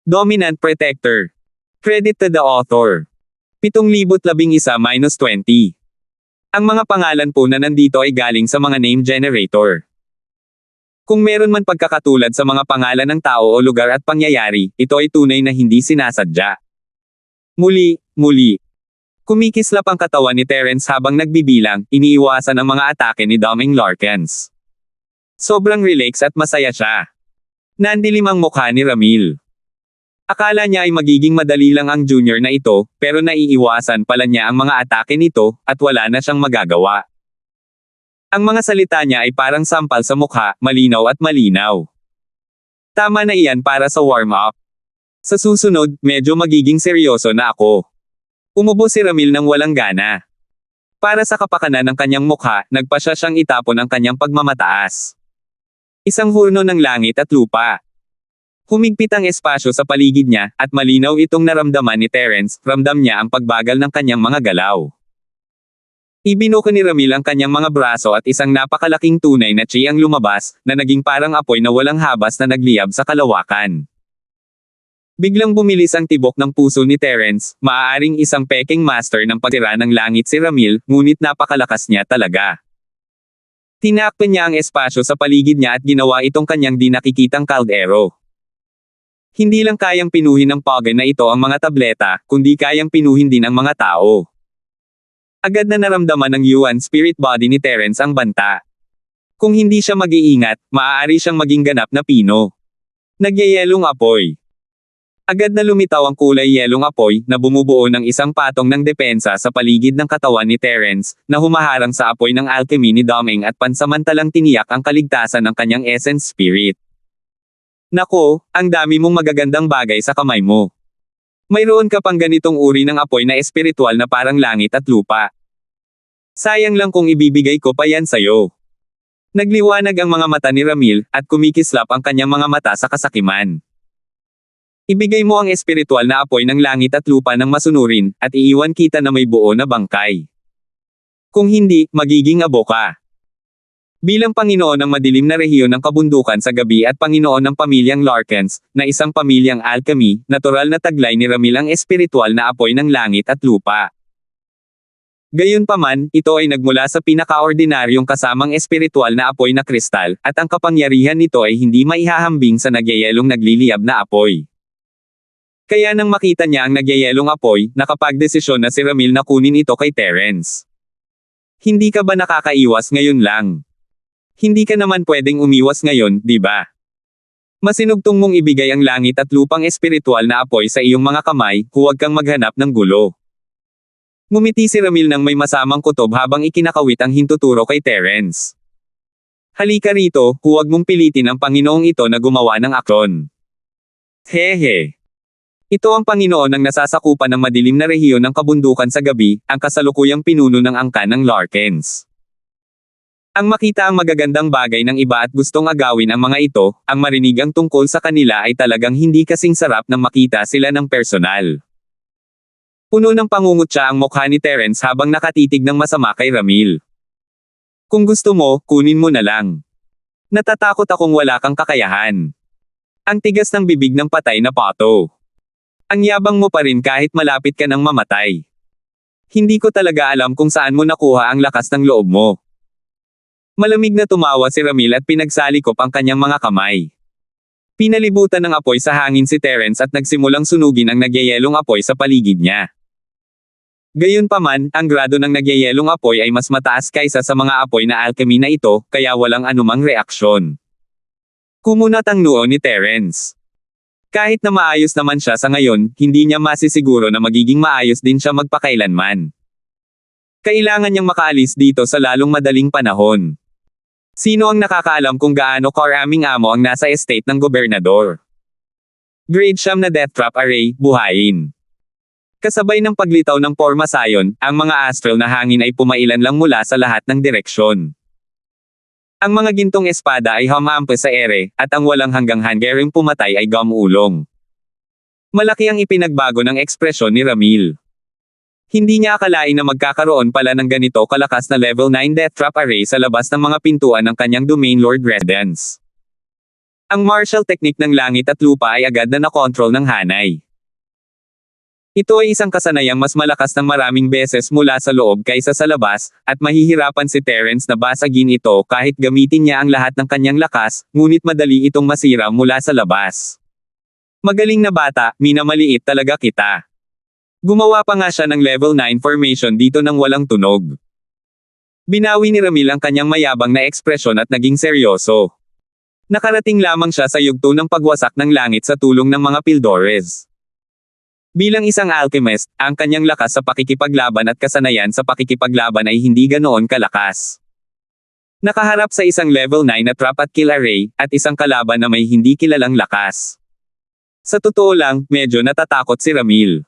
Dominant Protector. Credit to the author. 7,011-20. Ang mga pangalan po na nandito ay galing sa mga name generator. Kung meron man pagkakatulad sa mga pangalan ng tao o lugar at pangyayari, ito ay tunay na hindi sinasadya. Muli. Kumikislap ang katawan ni Terence habang nagbibilang, iniiwasan ang mga atake ni Doming Larkins. Sobrang relax at masaya siya. Nandilim ang mukha ni Ramil. Akala niya ay magiging madali lang ang junior na ito, pero naiiwasan pala niya ang mga atake nito, at wala na siyang magagawa. Ang mga salita niya ay parang sampal sa mukha, malinaw at malinaw. Tama na iyan para sa warm-up. Sa susunod, medyo magiging seryoso na ako. Umubo si Ramil ng walang gana. Para sa kapakanan ng kanyang mukha, nagpasya siyang itapon ang kanyang pagmamataas. Isang hurno ng langit at lupa. Humigpit ang espasyo sa paligid niya, at malinaw itong naramdaman ni Terence, ramdam niya ang pagbagal ng kanyang mga galaw. Ibinuka ni Ramil ang kanyang mga braso at isang napakalaking tunay na chi ang lumabas, na naging parang apoy na walang habas na nagliyab sa kalawakan. Biglang bumilis ang tibok ng puso ni Terence, maaaring isang peking master ng pagtira ng langit si Ramil, ngunit napakalakas niya talaga. Tinakpan niya ang espasyo sa paligid niya at ginawa itong kanyang di nakikitang kaldero. Hindi lang kayang pinuhin ng Pogen na ito ang mga tableta, kundi kayang pinuhin din ang mga tao. Agad na naramdaman ng Yuan spirit body ni Terence ang banta. Kung hindi siya mag-iingat, maaari siyang maging ganap na pino. Nagyayelong apoy. Agad na lumitaw ang kulay yelong apoy, na bumubuo ng isang patong ng depensa sa paligid ng katawan ni Terence, na humaharang sa apoy ng alchemy ni Doming at pansamantalang tiniyak ang kaligtasan ng kanyang essence spirit. Nako, ang dami mong magagandang bagay sa kamay mo. Mayroon ka pang ganitong uri ng apoy na espiritual na parang langit at lupa. Sayang lang kung ibibigay ko pa yan sa'yo. Nagliwanag ang mga mata ni Ramil, at kumikislap ang kanyang mga mata sa kasakiman. Ibigay mo ang espiritual na apoy ng langit at lupa ng masunurin, at iiwan kita na may buo na bangkay. Kung hindi, magiging abo ka. Bilang Panginoon ng madilim na rehiyon ng kabundukan sa gabi at Panginoon ng pamilyang Larkins, na isang pamilyang alchemy, natural na taglay ni Ramil ang espiritual na apoy ng langit at lupa. Gayunpaman, ito ay nagmula sa pinakaordinaryong kasamang espiritual na apoy na kristal, at ang kapangyarihan nito ay hindi maihahambing sa nagyayelong nagliliyab na apoy. Kaya nang makita niya ang nagyayelong apoy, nakapagdesisyon na si Ramil na kunin ito kay Terence. Hindi ka ba nakakaiwas ngayon lang? Hindi ka naman pwedeng umiwas ngayon, di ba? Masinugtong mong ibigay ang langit at lupang espiritual na apoy sa iyong mga kamay, huwag kang maghanap ng gulo. Ngumiti si Ramil ng may masamang kutob habang ikinakawit ang hintuturo kay Terence. Halika rito, huwag mong pilitin ang Panginoong ito na gumawa ng aksyon. Hehe. Ito ang Panginoon ng nasasakupan ng madilim na rehiyon ng kabundukan sa gabi, ang kasalukuyang pinuno ng angkan ng Larkins. Ang makita ang magagandang bagay ng iba at gustong agawin ang mga ito, ang marinig ang tungkol sa kanila ay talagang hindi kasing sarap nang makita sila ng personal. Puno ng pangungutya ang mukha ni Terence habang nakatitig ng masama kay Ramil. Kung gusto mo, kunin mo na lang. Natatakot akong wala kang kakayahan. Ang tigas ng bibig ng patay na pato. Ang yabang mo pa rin kahit malapit ka ng mamatay. Hindi ko talaga alam kung saan mo nakuha ang lakas ng loob mo. Malamig na tumawa si Ramil at pinagsalikop ang kanyang mga kamay. Pinalibutan ng apoy sa hangin si Terence at nagsimulang sunugin ang nagyayelong apoy sa paligid niya. Gayunpaman, ang grado ng nagyayelong apoy ay mas mataas kaysa sa mga apoy na alchemy na ito, kaya walang anumang reaksyon. Kumunat ang noo ni Terence. Kahit na maayos naman siya sa ngayon, hindi niya masisiguro na magiging maayos din siya magpakailanman. Kailangan niyang makaalis dito sa lalong madaling panahon. Sino ang nakakaalam kung gaano karaming amo ang nasa estate ng gobernador? Grade 9 na death trap array, buhayin. Kasabay ng paglitaw ng Pormasayon, ang mga astral na hangin ay pumailan lang mula sa lahat ng direksyon. Ang mga gintong espada ay humampa sa ere, at ang walang hanggang hangering pumatay ay gumulong. Malaki ang ipinagbago ng ekspresyon ni Ramil. Hindi niya akalain na magkakaroon pala ng ganito kalakas na level 9 death trap array sa labas ng mga pintuan ng kanyang domain lord residence. Ang martial technique ng langit at lupa ay agad na nakontrol ng Hanay. Ito ay isang kasanayang mas malakas ng maraming beses mula sa loob kaysa sa labas, at mahihirapan si Terence na basagin ito kahit gamitin niya ang lahat ng kanyang lakas, ngunit madali itong masira mula sa labas. Magaling na bata, minamaliit talaga kita. Gumawa pa nga siya ng level 9 formation dito nang walang tunog. Binawi ni Ramil ang kanyang mayabang na ekspresyon at naging seryoso. Nakarating lamang siya sa yugto ng pagwasak ng langit sa tulong ng mga Pildores. Bilang isang alchemist, ang kanyang lakas sa pakikipaglaban at kasanayan sa pakikipaglaban ay hindi ganoon kalakas. Nakaharap sa isang level 9 na trap at kill array, at isang kalaban na may hindi kilalang lakas. Sa totoo lang, medyo natatakot si Ramil.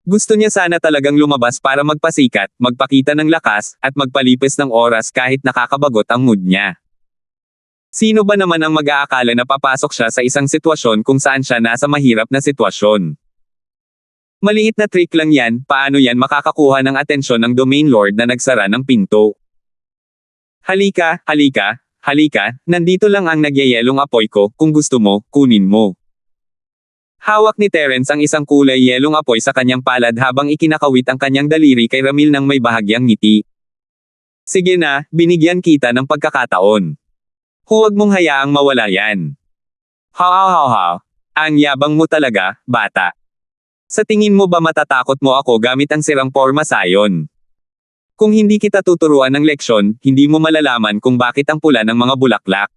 Gusto niya sana talagang lumabas para magpasikat, magpakita ng lakas, at magpalipis ng oras kahit nakakabagot ang mood niya. Sino ba naman ang mag-aakala na papasok siya sa isang sitwasyon kung saan siya nasa mahirap na sitwasyon? Maliit na trick lang yan, paano yan makakakuha ng atensyon ng Domain Lord na nagsara ng pinto? Halika, halika, halika, nandito lang ang nagyayelong apoy ko, kung gusto mo, kunin mo. Hawak ni Terence ang isang kulay yelong apoy sa kanyang palad habang ikinakawit ang kanyang daliri kay Ramil ng may bahagyang ngiti. Sige na, binigyan kita ng pagkakataon. Huwag mong hayaang mawala yan. Ha ha ha ha. Ang yabang mo talaga, bata. Sa tingin mo ba matatakot mo ako gamit ang sirang porma sayon? Kung hindi kita tuturuan ng leksyon, hindi mo malalaman kung bakit ang pula ng mga bulaklak.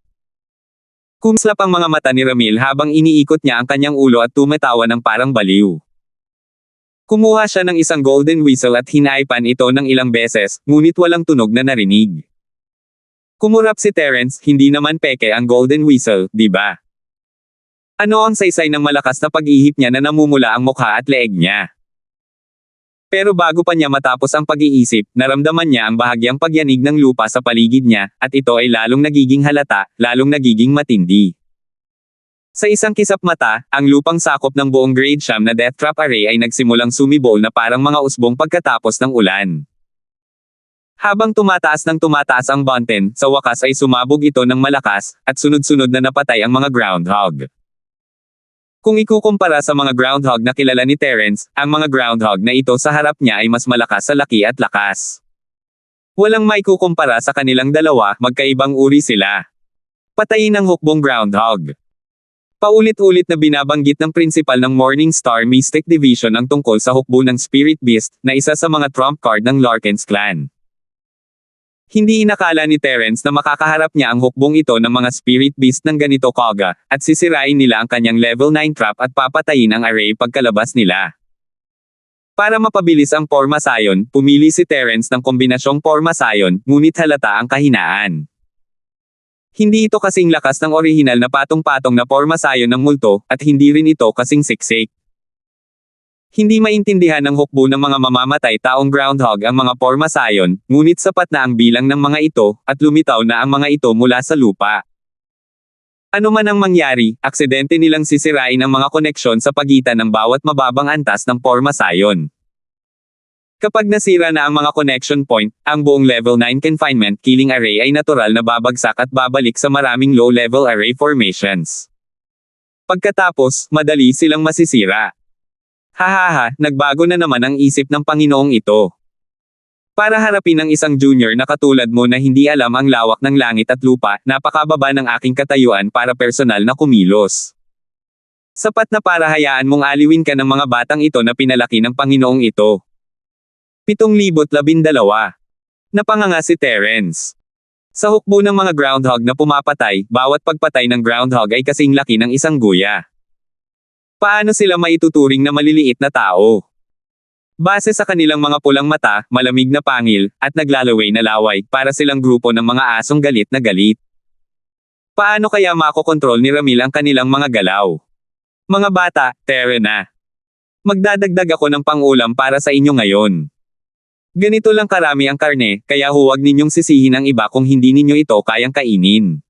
Kumslap ang mga mata ni Ramil habang iniikot niya ang kanyang ulo at tumatawa ng parang baliw. Kumuha siya ng isang golden whistle at hinaipan ito ng ilang beses, ngunit walang tunog na narinig. Kumurap si Terence, hindi naman peke ang golden whistle, di ba? Ano ang saysay ng malakas na pag-ihip niya na namumula ang mukha at leeg niya? Pero bago pa niya matapos ang pag-iisip, naramdaman niya ang bahagyang pagyanig ng lupa sa paligid niya, at ito ay lalong nagiging halata, lalong nagiging matindi. Sa isang kisap mata, ang lupang sakop ng buong grade siyam na death trap array ay nagsimulang sumibol na parang mga usbong pagkatapos ng ulan. Habang tumataas ang Bonten, sa wakas ay sumabog ito ng malakas, at sunod-sunod na napatay ang mga groundhog. Kung ikukumpara sa mga groundhog na kilala ni Terence, ang mga groundhog na ito sa harap niya ay mas malakas sa laki at lakas. Walang maikukumpara sa kanilang dalawa, magkaibang uri sila. Patayin ang hukbong groundhog. Paulit-ulit na binabanggit ng principal ng Morning Star Mystic Division ang tungkol sa hukbo ng Spirit Beast, na isa sa mga trump card ng Larkins clan. Hindi inakala ni Terence na makakaharap niya ang hukbong ito ng mga Spirit Beast ng ganito kaga, at sisirain nila ang kanyang level 9 trap at papatayin ang array pagkalabas nila. Para mapabilis ang porma sayon, pumili si Terence ng kombinasyong porma sayon, ngunit halata ang kahinaan. Hindi ito kasing lakas ng orihinal na patong-patong na porma sayon ng multo, at hindi rin ito kasing siksik. Hindi maintindihan ng hukbo ng mga mamamatay taong groundhog ang mga porma sayon, ngunit sapat na ang bilang ng mga ito, at lumitaw na ang mga ito mula sa lupa. Ano man ang mangyari, aksidente nilang sisirain ang mga koneksyon sa pagitan ng bawat mababang antas ng porma sayon. Kapag nasira na ang mga connection point, ang buong level 9 confinement killing array ay natural na babagsak at babalik sa maraming low-level array formations. Pagkatapos, madali silang masisira. Hahaha, nagbago na naman ang isip ng Panginoong ito. Para harapin ang isang junior na katulad mo na hindi alam ang lawak ng langit at lupa, napakababa ng aking katayuan para personal na kumilos. Sapat na para hayaan mong aliwin ka ng mga batang ito na pinalaki ng Panginoong ito. 7,012. Napanganga si Terence. Sa hukbo ng mga groundhog na pumapatay, bawat pagpatay ng groundhog ay kasing laki ng isang guya. Paano sila maituturing na maliliit na tao? Base sa kanilang mga pulang mata, malamig na pangil, at naglalaway na laway, para silang grupo ng mga asong galit na galit. Paano kaya makokontrol ni Ramil ang kanilang mga galaw? Mga bata, tere na. Magdadagdag ako ng pangulam para sa inyo ngayon. Ganito lang karami ang karne, kaya huwag ninyong sisihin ang iba kung hindi ninyo ito kayang kainin.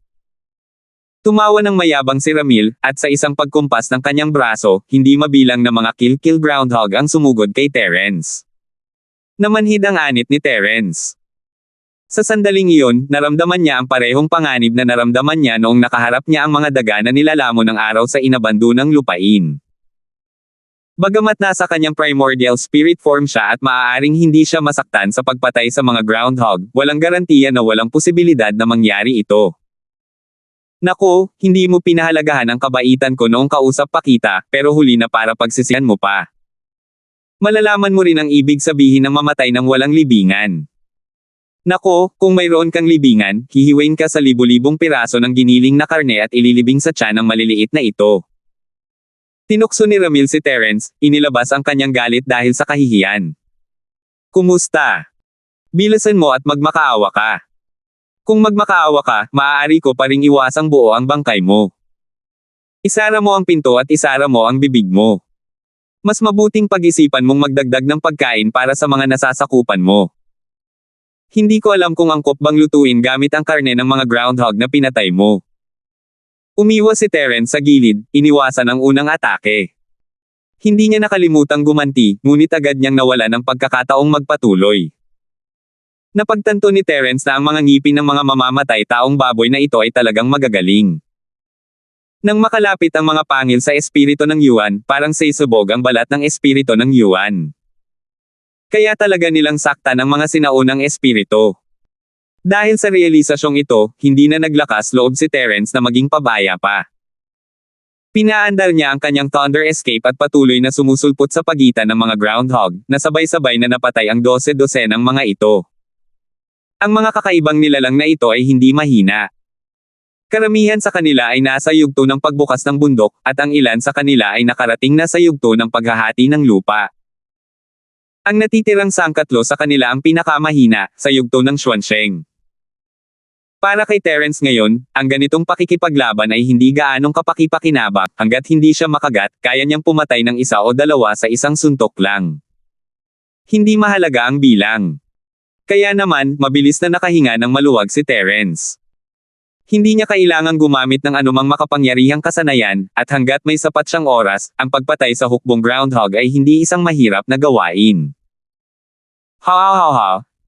Tumawa ng mayabang si Ramil, at sa isang pagkumpas ng kanyang braso, hindi mabilang na mga kill-kill groundhog ang sumugod kay Terence. Namanhid ang anit ni Terence. Sa sandaling iyon, naramdaman niya ang parehong panganib na naramdaman niya noong nakaharap niya ang mga daga na nilalamon ng araw sa inabandonang lupain. Bagamat nasa kanyang primordial spirit form siya at maaaring hindi siya masaktan sa pagpatay sa mga groundhog, walang garantiya na walang posibilidad na mangyari ito. Naku, hindi mo pinahalagahan ang kabaitan ko noong kausap pa kita, pero huli na para pagsisihan mo pa. Malalaman mo rin ang ibig sabihin ng mamatay ng walang libingan. Nako, kung mayroon kang libingan, hihiwain ka sa libu-libong piraso ng giniling na karne at ililibing sa tiyan ng maliliit na ito. Tinukso ni Ramil si Terence, inilabas ang kanyang galit dahil sa kahihiyan. Kumusta? Bilasan mo at magmakaawa ka. Kung magmakaawa ka, maaari ko pa ring iwasang buo ang bangkay mo. Isara mo ang pinto at isara mo ang bibig mo. Mas mabuting pag-isipan mong magdagdag ng pagkain para sa mga nasasakupan mo. Hindi ko alam kung angkop bang lutuin gamit ang karne ng mga groundhog na pinatay mo. Umiwas si Terence sa gilid, iniwasan ang unang atake. Hindi niya nakalimutang gumanti, ngunit agad niyang nawala ng pagkakataong magpatuloy. Napagtanto ni Terence na ang mga ngipin ng mga mamamatay taong baboy na ito ay talagang magagaling. Nang makalapit ang mga pangil sa espiritu ng Yuan, parang saysabog ang balat ng espiritu ng Yuan. Kaya talaga nilang saktan ang mga sinaunang espiritu. Dahil sa realisasyong ito, hindi na naglakas loob si Terence na maging pabaya pa. Pinaandar niya ang kanyang thunder escape at patuloy na sumusulpot sa pagitan ng mga groundhog, na sabay-sabay na napatay ang 12 ng mga ito. Ang mga kakaibang nilalang na ito ay hindi mahina. Karamihan sa kanila ay nasa yugto ng pagbukas ng bundok, at ang ilan sa kanila ay nakarating na sa yugto ng paghahati ng lupa. Ang natitirang sangkatlo sa kanila ang pinakamahina, sa yugto ng Xuansheng. Para kay Terence ngayon, ang ganitong pakikipaglaban ay hindi gaanong kapakipakinabang, hanggat hindi siya makagat, kaya niyang pumatay ng isa o dalawa sa isang suntok lang. Hindi mahalaga ang bilang. Kaya naman, mabilis na nakahinga ng maluwag si Terence. Hindi niya kailangang gumamit ng anumang makapangyarihang kasanayan, at hanggat may sapat siyang oras, ang pagpatay sa hukbong groundhog ay hindi isang mahirap na gawain.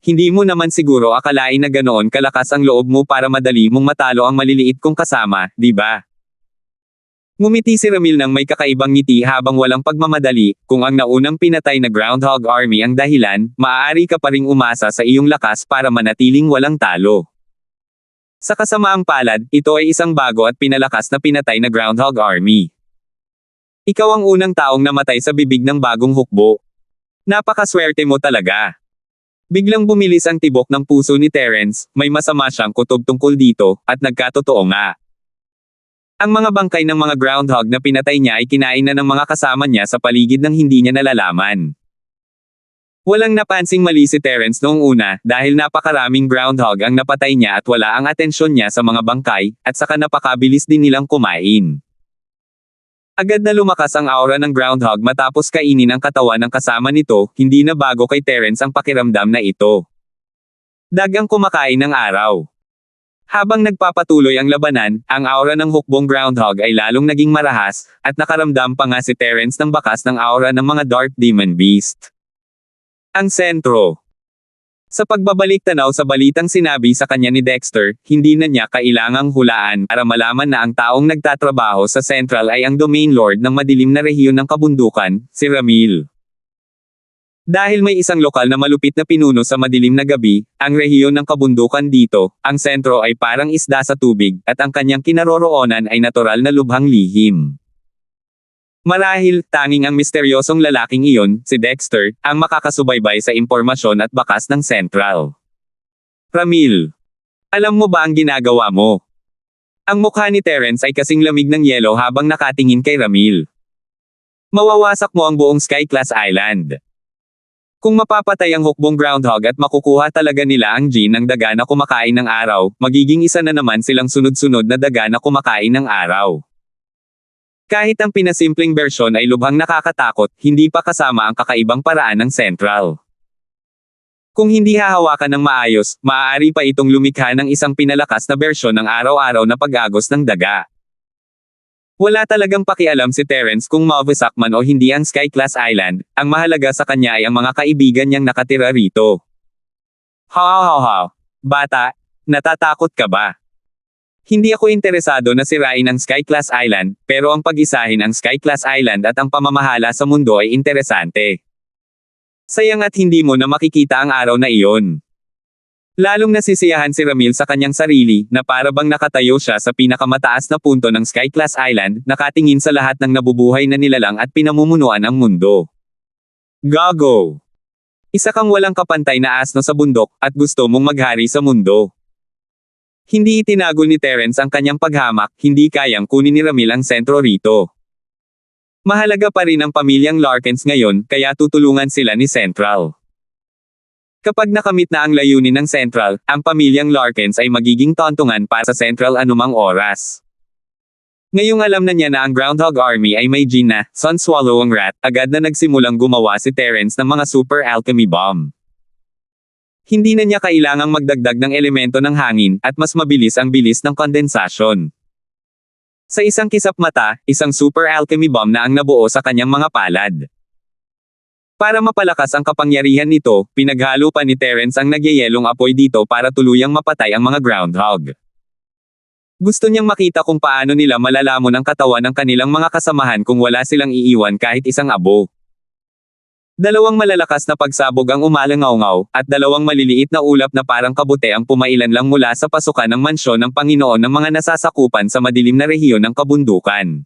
Hindi mo naman siguro akalain na ganoon kalakas ang loob mo para madali mong matalo ang maliliit kong kasama, di ba? Ngumiti si Ramil ng may kakaibang ngiti habang walang pagmamadali, kung ang naunang pinatay na groundhog army ang dahilan, maaari ka pa ring umasa sa iyong lakas para manatiling walang talo. Sa kasamaang palad, ito ay isang bago at pinalakas na pinatay na groundhog army. Ikaw ang unang taong namatay sa bibig ng bagong hukbo. Napakaswerte mo talaga. Biglang bumilis ang tibok ng puso ni Terence, may masama siyang kutob tungkol dito, at nagkatotoo nga. Ang mga bangkay ng mga groundhog na pinatay niya ay kinain na ng mga kasama niya sa paligid ng hindi niya nalalaman. Walang napansing mali si Terence noong una, dahil napakaraming groundhog ang napatay niya at wala ang atensyon niya sa mga bangkay, at saka napakabilis din nilang kumain. Agad na lumakas ang aura ng groundhog matapos kainin ang katawan ng kasama nito, hindi na bago kay Terence ang pakiramdam na ito. Dagang kumakain ng araw. Habang nagpapatuloy ang labanan, ang aura ng hukbong groundhog ay lalong naging marahas, at nakaramdam pa nga si Terence ng bakas ng aura ng mga dark demon beast. Ang sentro. Sa pagbabalik tanaw sa balitang sinabi sa kanya ni Dexter, hindi na niya kailangang hulaan para malaman na ang taong nagtatrabaho sa Central ay ang Domain Lord ng madilim na rehiyon ng kabundukan, si Ramil. Dahil may isang lokal na malupit na pinuno sa madilim na gabi, ang rehiyon ng kabundukan dito, ang sentro ay parang isda sa tubig, at ang kanyang kinaroroonan ay natural na lubhang lihim. Marahil, tanging ang misteryosong lalaking iyon, si Dexter, ang makakasubaybay sa impormasyon at bakas ng Central. Ramil. Alam mo ba ang ginagawa mo? Ang mukha ni Terence ay kasing lamig ng yelo habang nakatingin kay Ramil. Mawawasak mo ang buong Sky-class island. Kung mapapatay ang hukbong groundhog at makukuha talaga nila ang gene ng daga na kumakain ng araw, magiging isa na naman silang sunod-sunod na daga na kumakain ng araw. Kahit ang pinasimpleng bersyon ay lubhang nakakatakot, hindi pa kasama ang kakaibang paraan ng Central. Kung hindi hahawakan ng maayos, maaari pa itong lumikha ng isang pinalakas na bersyon ng araw-araw na pag-agos ng daga. Wala talagang pakialam si Terence kung mawasak man o hindi ang Sky-class island, ang mahalaga sa kanya ay ang mga kaibigan niyang nakatira rito. Bata, natatakot ka ba? Hindi ako interesado na sirain ang Sky-class Island, pero ang pag-isahin ang Sky-class Island at ang pamamahala sa mundo ay interesante. Sayang at hindi mo na makikita ang araw na iyon. Lalong nasisiyahan si Ramil sa kanyang sarili, na para bang nakatayo siya sa pinakamataas na punto ng Sky-class Island, nakatingin sa lahat ng nabubuhay na nilalang at pinamumunuan ang mundo. Gago! Isa kang walang kapantay na asno sa bundok, at gusto mong maghari sa mundo. Hindi itinagol ni Terence ang kanyang paghamak, hindi kayang kunin ni Ramil ang sentro rito. Mahalaga pa rin ang pamilyang Larkins ngayon, kaya tutulungan sila ni Central. Kapag nakamit na ang layunin ng Central, ang pamilyang Larkins ay magiging tontungan para sa Central anumang oras. Ngayong alam na niya na ang Groundhog Army ay may gene na, Sun Swallow ang rat, agad na nagsimulang gumawa si Terence ng mga super alchemy bomb. Hindi na niya kailangang magdagdag ng elemento ng hangin, at mas mabilis ang bilis ng kondensasyon. Sa isang kisap mata, isang super alchemy bomb na ang nabuo sa kanyang mga palad. Para mapalakas ang kapangyarihan nito, pinaghalo pa ni Terence ang nagyayelong apoy dito para tuluyang mapatay ang mga groundhog. Gusto niyang makita kung paano nila malalamon ang katawan ng kanilang mga kasamahan kung wala silang iiwan kahit isang abo. Dalawang malalakas na pagsabog ang umalangaw-ngaw, at dalawang maliliit na ulap na parang kabute ang pumailan lang mula sa pasukan ng mansyon ng Panginoon ng mga nasasakupan sa madilim na rehiyon ng kabundukan.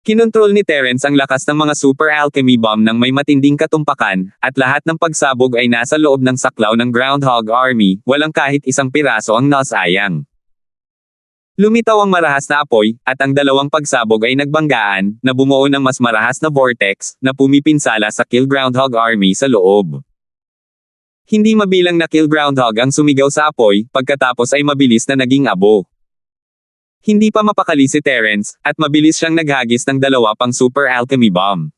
Kinontrol ni Terence ang lakas ng mga super alchemy bomb ng may matinding katumpakan, at lahat ng pagsabog ay nasa loob ng saklaw ng Groundhog Army, walang kahit isang piraso ang nasayang. Lumitaw ang marahas na apoy, at ang dalawang pagsabog ay nagbanggaan, na bumuo ng mas marahas na vortex, na pumipinsala sa Kill Groundhog Army sa loob. Hindi mabilang na Kill Groundhog ang sumigaw sa apoy, pagkatapos ay mabilis na naging abo. Hindi pa mapakali si Terence, at mabilis siyang naghagis ng dalawa pang super alchemy bomb.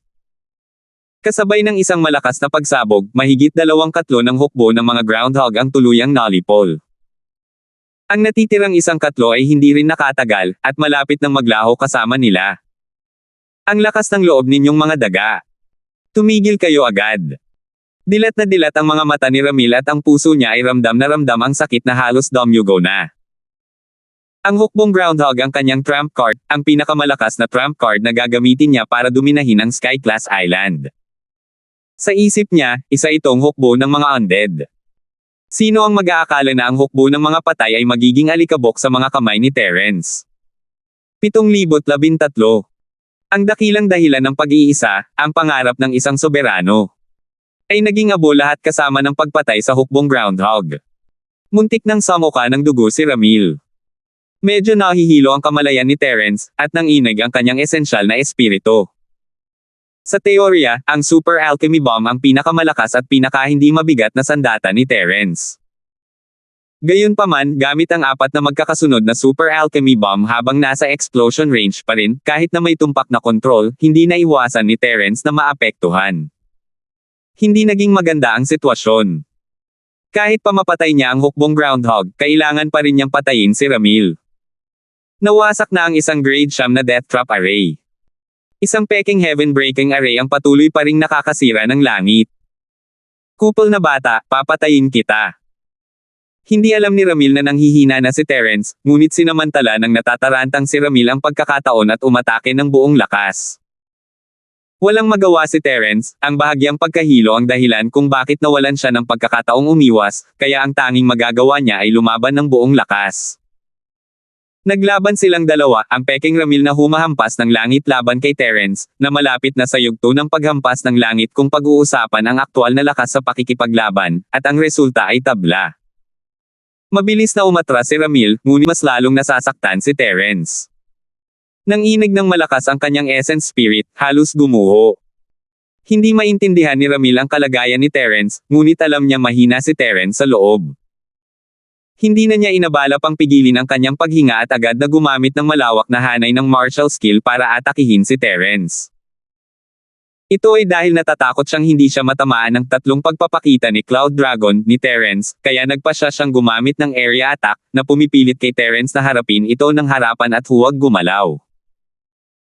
Kasabay ng isang malakas na pagsabog, mahigit 2/3 ng hukbo ng mga groundhog ang tuluyang nalipol. Ang natitirang 1/4 ay hindi rin nakatagal, at malapit nang maglaho kasama nila. Ang lakas ng loob ninyong mga daga. Tumigil kayo agad. Dilat na dilat ang mga mata ni Ramil at ang puso niya ay ramdam na ramdam ang sakit na halos dumyugo na. Ang hukbong groundhog ang kanyang trump card, ang pinakamalakas na trump card na gagamitin niya para duminahin ang Sky-class Island. Sa isip niya, isa itong hukbo ng mga undead. Sino ang mag-aakala na ang hukbo ng mga patay ay magiging alikabok sa mga kamay ni Terence? 7,013. Ang dakilang dahilan ng pag-iisa, ang pangarap ng isang soberano. Ay naging abo lahat kasama ng pagpatay sa hukbong groundhog. Muntik nang samuka ng dugo si Ramil. Medyo nahihilo ang kamalayan ni Terence, at nanginig ang kanyang esensyal na espiritu. Sa teorya, ang super alchemy bomb ang pinakamalakas at pinakahindi mabigat na sandata ni Terence. Gayunpaman, gamit ang 4 na magkakasunod na super alchemy bomb habang nasa explosion range pa rin, kahit na may tumpak na kontrol, hindi naiwasan ni Terence na maapektuhan. Hindi naging maganda ang sitwasyon. Kahit pa mapatay niya ang hukbong groundhog, kailangan pa rin niyang patayin si Ramil. Nawasak na ang isang grade 9 na death trap array. Isang peking heaven-breaking array ang patuloy pa ring nakakasira ng langit. Kupal na bata, papatayin kita. Hindi alam ni Ramil na nanghihina na si Terence, ngunit sinamantala ng natatarantang si Ramil ang pagkakataon at umatake ng buong lakas. Walang magawa si Terence, ang bahagyang pagkahilo ang dahilan kung bakit nawalan siya ng pagkakataong umiwas, kaya ang tanging magagawa niya ay lumaban ng buong lakas. Naglaban silang dalawa, ang peking Ramil na humahampas ng langit laban kay Terence, na malapit na sa yugto ng paghampas ng langit kung pag-uusapan ang aktwal na lakas sa pakikipaglaban, at ang resulta ay tabla. Mabilis na umatras si Ramil, ngunit mas lalong nasasaktan si Terence. Nanginig ng malakas ang kanyang essence spirit, halos gumuho. Hindi maintindihan ni Ramil ang kalagayan ni Terence, ngunit alam niya mahina si Terence sa loob. Hindi na niya inabala pang pigilin ang kanyang paghinga at agad na gumamit ng malawak na hanay ng martial skill para atakihin si Terence. Ito ay dahil natatakot siyang hindi siya matamaan ng 3 pagpapakita ni Cloud Dragon ni Terence, kaya nagpasya siyang gumamit ng area attack, na pumipilit kay Terence na harapin ito ng harapan at huwag gumalaw.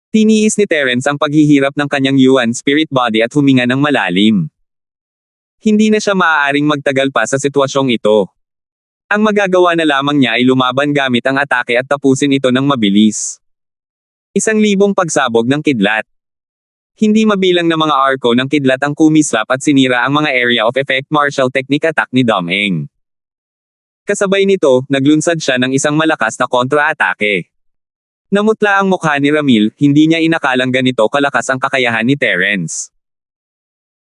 Tiniis ni Terence ang paghihirap ng kanyang Yuan spirit body at huminga ng malalim. Hindi na siya maaaring magtagal pa sa sitwasyong ito. Ang magagawa na lamang niya ay lumaban gamit ang atake at tapusin ito ng mabilis. 1,000 pagsabog ng kidlat. Hindi mabilang na mga arko ng kidlat ang kumislap at sinira ang mga area of effect martial technique attack ni Dom Eng. Kasabay nito, naglunsad siya ng isang malakas na kontra-atake. Namutla ang mukha ni Ramil, hindi niya inakalang ganito kalakas ang kakayahan ni Terence.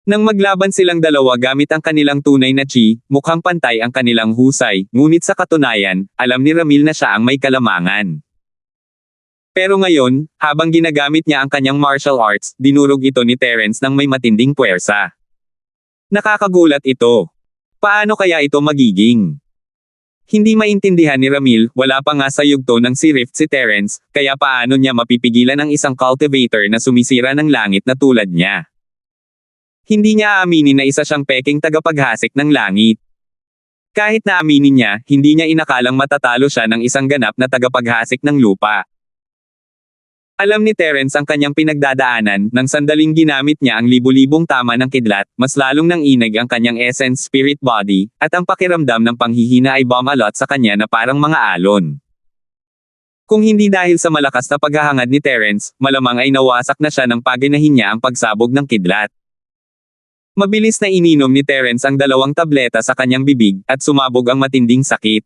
Nang maglaban silang dalawa gamit ang kanilang tunay na chi, mukhang pantay ang kanilang husay, ngunit sa katunayan, alam ni Ramil na siya ang may kalamangan. Pero ngayon, habang ginagamit niya ang kanyang martial arts, dinurog ito ni Terence ng may matinding puwersa. Nakakagulat ito. Paano kaya ito magiging? Hindi maintindihan ni Ramil, wala pa nga sa yugto ng si Rift si Terence, kaya paano niya mapipigilan ang isang cultivator na sumisira ng langit na tulad niya. Hindi niya aaminin na isa siyang peking tagapaghasik ng langit. Kahit na aminin niya, hindi niya inakalang matatalo siya ng isang ganap na tagapaghasik ng lupa. Alam ni Terence ang kanyang pinagdadaanan, nang sandaling ginamit niya ang libu-libong tama ng kidlat, mas lalong nanginig ang kanyang essence spirit body, at ang pakiramdam ng panghihina ay bumalot sa kanya na parang mga alon. Kung hindi dahil sa malakas na paghahangad ni Terence, malamang ay nawasak na siya ng paginahin niya ang pagsabog ng kidlat. Mabilis na ininom ni Terence ang 2 tableta sa kanyang bibig, at sumabog ang matinding sakit.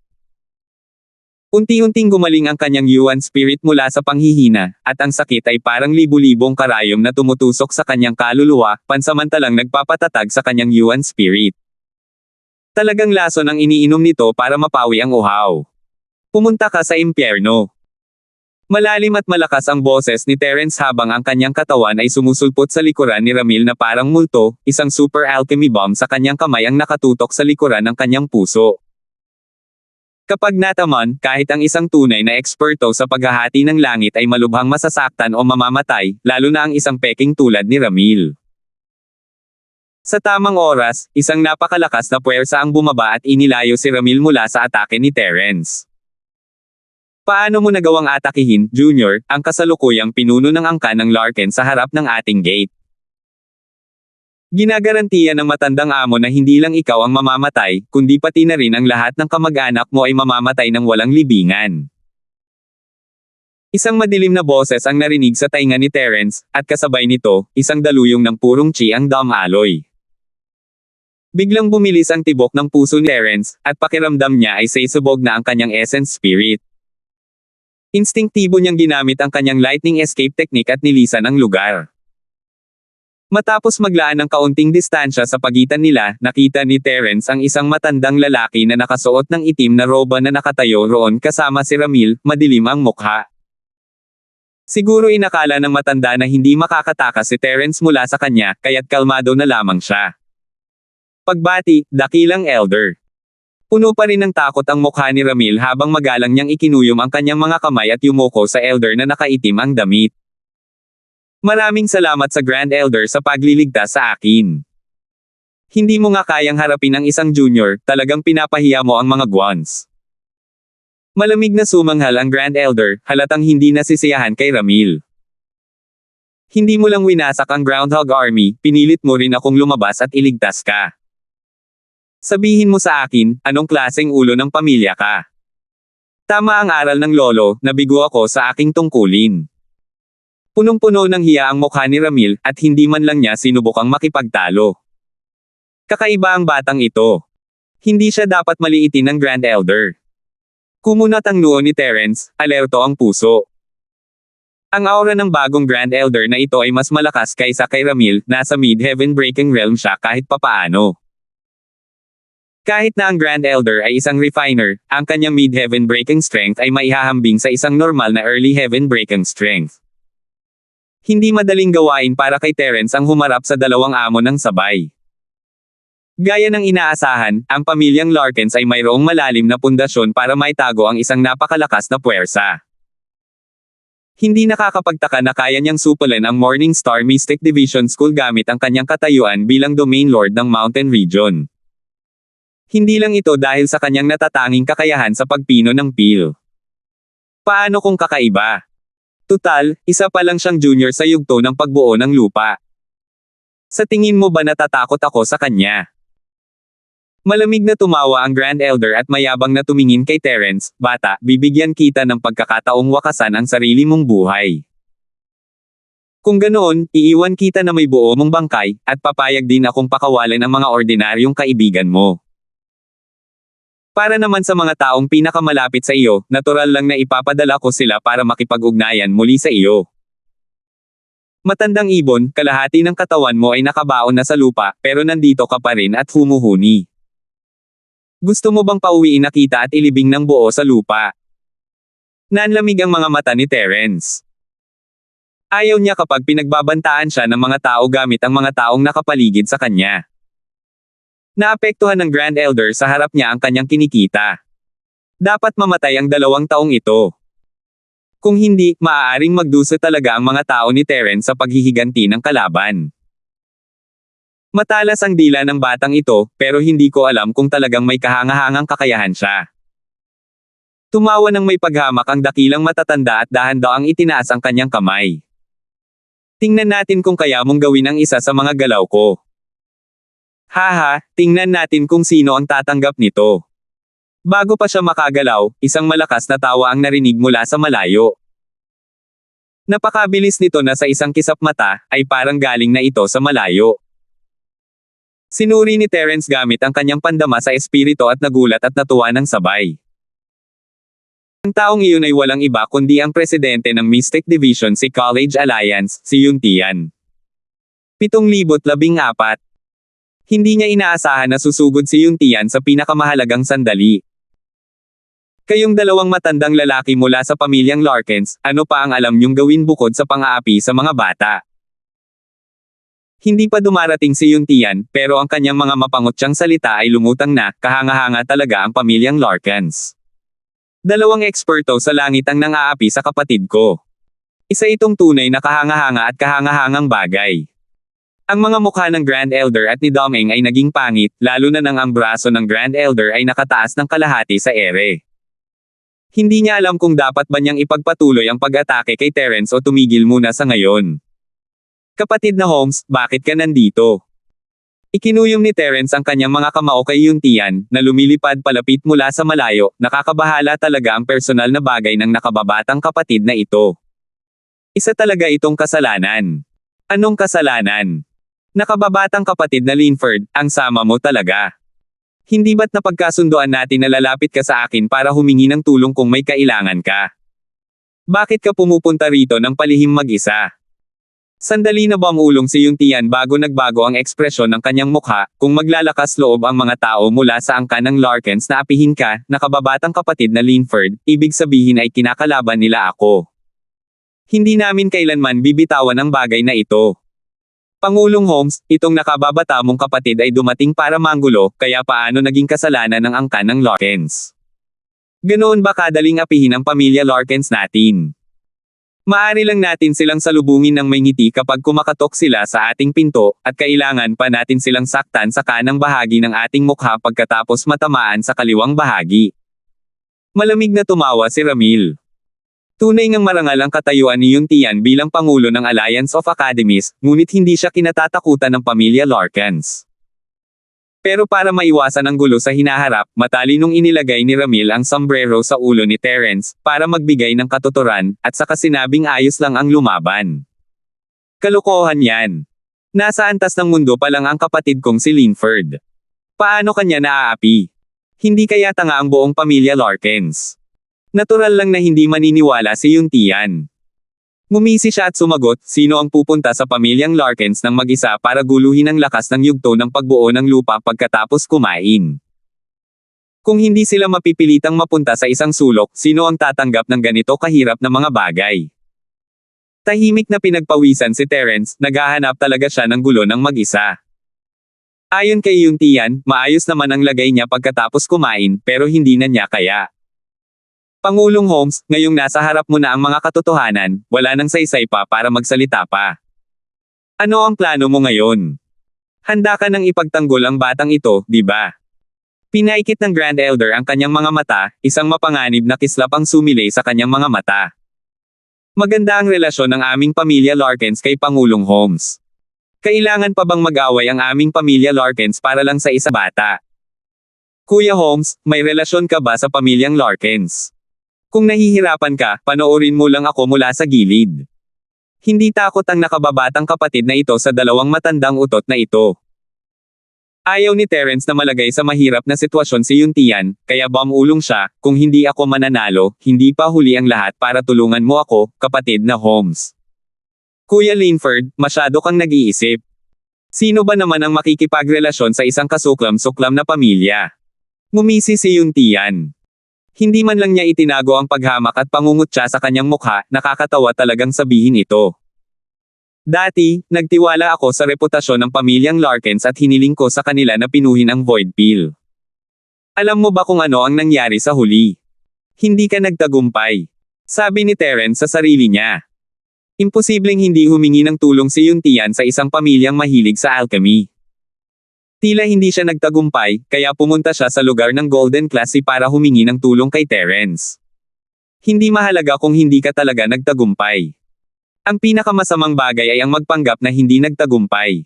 Unti-unting gumaling ang kanyang yuan spirit mula sa panghihina, at ang sakit ay parang libu-libong karayom na tumutusok sa kanyang kaluluwa, pansamantalang nagpapatatag sa kanyang yuan spirit. Talagang lason ang iniinom nito para mapawi ang uhaw. Pumunta ka sa impyerno. Malalim at malakas ang boses ni Terence habang ang kanyang katawan ay sumusulpot sa likuran ni Ramil na parang multo, isang super alchemy bomb sa kanyang kamay ang nakatutok sa likuran ng kanyang puso. Kapag nataman, kahit ang isang tunay na eksperto sa paghahati ng langit ay malubhang masasaktan o mamamatay, lalo na ang isang peking tulad ni Ramil. Sa tamang oras, isang napakalakas na puwersa ang bumaba at inilayo si Ramil mula sa atake ni Terence. Paano mo nagawang atakihin, Junior, ang kasalukuyang pinuno ng angkan ng Larken sa harap ng ating gate? Ginagarantiya ng matandang amo na hindi lang ikaw ang mamamatay, kundi pati na rin ang lahat ng kamag-anak mo ay mamamatay ng walang libingan. Isang madilim na boses ang narinig sa tainga ni Terence, at kasabay nito, isang daluyong ng purong chi ang damaloy. Biglang bumilis ang tibok ng puso ni Terence, at pakiramdam niya ay saysabog na ang kanyang essence spirit. Instinktibo niyang ginamit ang kanyang lightning escape technique at nilisan ang lugar. Matapos maglaan ng kaunting distansya sa pagitan nila, nakita ni Terence ang isang matandang lalaki na nakasuot ng itim na roba na nakatayo roon kasama si Ramil, madilim ang mukha. Siguro inakala ng matanda na hindi makakatakas si Terence mula sa kanya, kaya't kalmado na lamang siya. Pagbati, dakilang elder. Puno pa rin ng takot ang mukha ni Ramil habang magalang niyang ikinuyom ang kanyang mga kamay at yumuko sa elder na nakaitim ang damit. Maraming salamat sa Grand Elder sa pagliligtas sa akin. Hindi mo nga kayang harapin ang isang junior, talagang pinapahiya mo ang mga guans. Malamig na sumanghal ang Grand Elder, halatang hindi nasisiyahan kay Ramil. Hindi mo lang winasak ang Groundhog Army, pinilit mo rin akong lumabas at iligtas ka. Sabihin mo sa akin, anong klaseng ulo ng pamilya ka? Tama ang aral ng lolo, nabigo ako sa aking tungkulin. Punong-puno ng hiya ang mukha ni Ramil, at hindi man lang niya sinubukang makipagtalo. Kakaiba ang batang ito. Hindi siya dapat maliitin ng Grand Elder. Kumunat ang noo ni Terence, alerto ang puso. Ang aura ng bagong Grand Elder na ito ay mas malakas kaysa kay Ramil, nasa mid-heaven breaking realm siya kahit papaano. Kahit na ang Grand Elder ay isang refiner, ang kanyang mid-heaven breaking strength ay maihahambing sa isang normal na early heaven breaking strength. Hindi madaling gawain para kay Terence ang humarap sa dalawang amo ng sabay. Gaya ng inaasahan, ang pamilyang Larkens ay mayroong malalim na pundasyon para maitago ang isang napakalakas na puwersa. Hindi nakakapagtaka na kaya niyang supulan ang Morningstar Mystic Division School gamit ang kanyang katayuan bilang domain lord ng Mountain Region. Hindi lang ito dahil sa kanyang natatanging kakayahan sa pagpino ng pil. Paano kung kakaiba? Tutal, isa pa lang siyang junior sa yugto ng pagbuo ng lupa. Sa tingin mo ba natatakot ako sa kanya? Malamig na tumawa ang Grand Elder at mayabang na tumingin kay Terence, "Bata, bibigyan kita ng pagkakataong wakasan ang sarili mong buhay. Kung ganoon, iiwan kita na may buo mong bangkay, at papayag din akong pakawalan ang mga ordinaryong kaibigan mo. Para naman sa mga taong pinakamalapit sa iyo, natural lang na ipapadala ko sila para makipag-ugnayan muli sa iyo. Matandang ibon, kalahati ng katawan mo ay nakabaon na sa lupa, pero nandito ka pa rin at humuhuni. Gusto mo bang pauwiin na kita at ilibing ng buo sa lupa?" Nanlamig ang mga mata ni Terence. Ayaw niya kapag pinagbabantaan siya ng mga tao gamit ang mga taong nakapaligid sa kanya. Naapektuhan ng Grand Elder sa harap niya ang kanyang kinikita. Dapat mamatay ang 2 taong ito. Kung hindi, maaaring magdusa talaga ang mga tao ni Terence sa paghihiganti ng kalaban. Matalas ang dila ng batang ito, pero hindi ko alam kung talagang may kahangahangang kakayahan siya. Tumawa ng may paghamak ang dakilang matatanda at dahan-daang itinaas ang kanyang kamay. "Tingnan natin kung kaya mong gawin ang isa sa mga galaw ko. Haha, tingnan natin kung sino ang tatanggap nito." Bago pa siya makagalaw, isang malakas na tawa ang narinig mula sa malayo. Napakabilis nito na sa isang kisap mata, ay parang galing na ito sa malayo. Sinuri ni Terence gamit ang kanyang pandama sa espiritu at nagulat at natuwa ng sabay. Ang taong iyon ay walang iba kundi ang presidente ng Mystic Division si College Alliance, si Yun Tian. 7,014. Hindi niya inaasahan na susugod si Yun Tian sa pinakamahalagang sandali. "Kayong 2 matandang lalaki mula sa pamilyang Larkins, ano pa ang alam niyong gawin bukod sa pang-aapi sa mga bata?" Hindi pa dumarating si Yun Tian, pero ang kanyang mga mapangutyang salita ay lumutang na, kahanga-hanga talaga ang pamilyang Larkins. 2 eksperto sa langit ang nang-aapi sa kapatid ko. Isa itong tunay na kahanga-hanga at kahangahangang bagay. Ang mga mukha ng Grand Elder at ni Dong-eng ay naging pangit, lalo na nang ang braso ng Grand Elder ay nakataas ng kalahati sa ere. Hindi niya alam kung dapat ba niyang ipagpatuloy ang pag-atake kay Terence o tumigil muna sa ngayon. "Kapatid na Holmes, bakit ka nandito?" Ikinuyom ni Terence ang kanyang mga kamao kay Yun Tian, na lumilipad palapit mula sa malayo. Nakakabahala talaga ang personal na bagay ng nakababatang kapatid na ito. Isa talaga itong kasalanan. Anong kasalanan? Nakababatang kapatid na Linford, ang sama mo talaga. Hindi ba't napagkasunduan natin na lalapit ka sa akin para humingi ng tulong kung may kailangan ka? Bakit ka pumupunta rito ng palihim mag-isa? Sandali na bumulong si Yun Tian bago nagbago ang ekspresyon ng kanyang mukha. "Kung maglalakas loob ang mga tao mula sa angkan ng Larkins na apihin ka, nakababatang kapatid na Linford, ibig sabihin ay kinakalaban nila ako. Hindi namin kailanman bibitawan ang bagay na ito. Pangulong Holmes, itong nakababata mong kapatid ay dumating para manggulo, kaya paano naging kasalanan ng angkan ng Larkins? Ganoon ba kadaling apihin ang pamilya Larkins natin? Maaari lang natin silang salubungin ng may ngiti kapag kumakatok sila sa ating pinto, at kailangan pa natin silang saktan sa kanang bahagi ng ating mukha pagkatapos matamaan sa kaliwang bahagi." Malamig na tumawa si Ramil. Tunay ngang marangal ang katayuan ni Yun Tian bilang Pangulo ng Alliance of Academies, ngunit hindi siya kinatatakutan ng pamilya Larkins. Pero para maiwasan ang gulo sa hinaharap, matalinong inilagay ni Ramil ang sombrero sa ulo ni Terence, para magbigay ng katuturan, at saka sinabing ayos lang ang lumaban. "Kalokohan yan. Nasa antas ng mundo pa lang ang kapatid kong si Linford. Paano kanya naaapi? Hindi kaya tanga ang buong pamilya Larkins?" Natural lang na hindi maniniwala si Yun Tian. Ngumisi siya at sumagot, "Sino ang pupunta sa pamilyang Larkins ng mag-isa para guluhin ang lakas ng yugto ng pagbuo ng lupa pagkatapos kumain? Kung hindi sila mapipilitang mapunta sa isang sulok, sino ang tatanggap ng ganito kahirap na mga bagay?" Tahimik na pinagpawisan si Terence, naghahanap talaga siya ng gulo ng mag-isa. Ayon kay Yun Tian, maayos naman ang lagay niya pagkatapos kumain, pero hindi na niya kaya. "Pangulong Holmes, ngayong nasa harap mo na ang mga katotohanan, wala nang saysay pa para magsalita pa. Ano ang plano mo ngayon? Handa ka nang ipagtanggol ang batang ito, di ba?" Pinaikit ng Grand Elder ang kanyang mga mata, isang mapanganib na kislap ang sumilay sa kanyang mga mata. "Maganda ang relasyon ng aming pamilya Larkins kay Pangulong Holmes. Kailangan pa bang mag-away ang aming pamilya Larkins para lang sa isa bata? Kuya Holmes, may relasyon ka ba sa pamilyang Larkins? Kung nahihirapan ka, panoorin mo lang ako mula sa gilid. Hindi takot ang nakababatang kapatid na ito sa dalawang matandang utot na ito. Ayaw ni Terence na malagay sa mahirap na sitwasyon si Yuntian, kaya bumulong siya, kung hindi ako mananalo, hindi pa huli ang lahat para tulungan mo ako, kapatid na Holmes. Kuya Linford, masyado kang nag-iisip. Sino ba naman ang makikipagrelasyon sa isang kasuklam-suklam na pamilya? Ngumisi si Yuntian. Hindi man lang niya itinago ang paghamak at pangungutya sa kanyang mukha, nakakatawa talagang sabihin ito. Dati, nagtiwala ako sa reputasyon ng pamilyang Larkins at hiniling ko sa kanila na pinuhin ang void pill. Alam mo ba kung ano ang nangyari sa huli? Hindi ka nagtagumpay. Sabi ni Terence sa sarili niya. Imposibleng hindi humingi ng tulong si Yuntian sa isang pamilyang mahilig sa alchemy. Tila hindi siya nagtagumpay, kaya pumunta siya sa lugar ng Golden Classy para humingi ng tulong kay Terence. Hindi mahalaga kung hindi ka talaga nagtagumpay. Ang pinakamasamang bagay ay ang magpanggap na hindi nagtagumpay.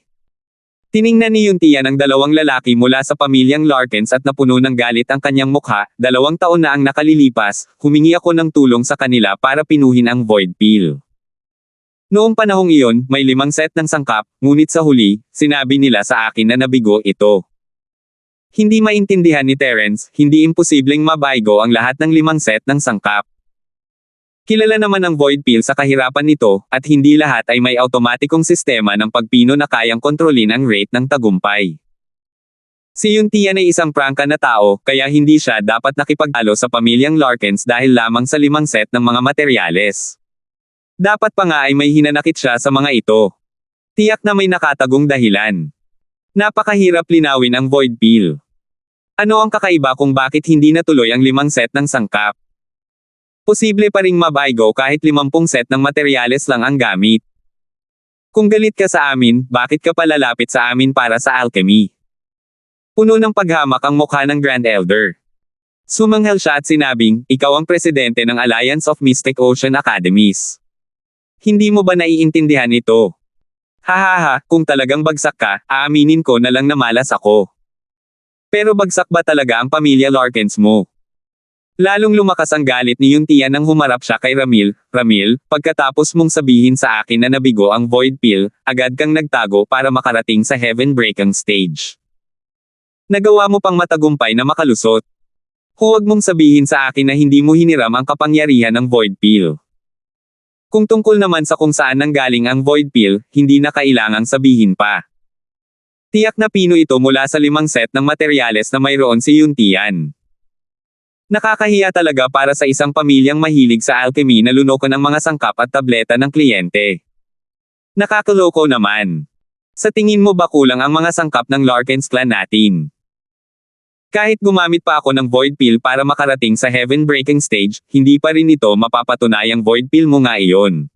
Tiningnan ni Yuntian ang dalawang lalaki mula sa pamilyang Larkins at napuno ng galit ang kanyang mukha. 2 taon na ang nakalilipas, humingi ako ng tulong sa kanila para pinuhin ang void pill. Noong panahong iyon, may 5 set ng sangkap, ngunit sa huli, sinabi nila sa akin na nabigo ito. Hindi maintindihan ni Terence, hindi imposibleng mabaygo ang lahat ng 5 set ng sangkap. Kilala naman ang void pill sa kahirapan nito, at hindi lahat ay may automatikong sistema ng pagpino na kayang kontrolin ang rate ng tagumpay. Si Yuntian ay isang prangka na tao, kaya hindi siya dapat nakipagtalo sa pamilyang Larkins dahil lamang sa 5 set ng mga materyales. Dapat pa nga ay may hinanakit siya sa mga ito. Tiyak na may nakatagong dahilan. Napakahirap linawin ang void pill. Ano ang kakaiba kung bakit hindi natuloy ang 5 set ng sangkap? Posible pa ring mabaygo kahit 50 set ng materyales lang ang gamit. Kung galit ka sa amin, bakit ka palalapit sa amin para sa alchemy? Puno ng paghamak ang mukha ng Grand Elder. Sumanghel siya at sinabing, ikaw ang presidente ng Alliance of Mystic Ocean Academies. Hindi mo ba naiintindihan ito? Hahaha, kung talagang bagsak ka, aaminin ko na lang na malas ako. Pero bagsak ba talaga ang pamilya Larkins mo? Lalong lumakas ang galit ni Yuntian nang humarap siya kay Ramil. Ramil, pagkatapos mong sabihin sa akin na nabigo ang void pill, agad kang nagtago para makarating sa heaven breaking stage. Nagawa mo pang matagumpay na makalusot. Huwag mong sabihin sa akin na hindi mo hiniram ang kapangyarihan ng void pill. Kung tungkol naman sa kung saan nanggaling ang void pill, hindi na kailangang sabihin pa. Tiyak na pino ito mula sa 5 set ng materyales na mayroon si Yuntian. Nakakahiya talaga para sa isang pamilyang mahilig sa alchemy na lunokan ang mga sangkap at tableta ng kliyente. Nakakaloko naman. Sa tingin mo ba kulang ang mga sangkap ng Larkins clan natin? Kahit gumamit pa ako ng void pill para makarating sa heaven breaking stage, hindi pa rin ito mapapatunayang void pill mo nga iyon.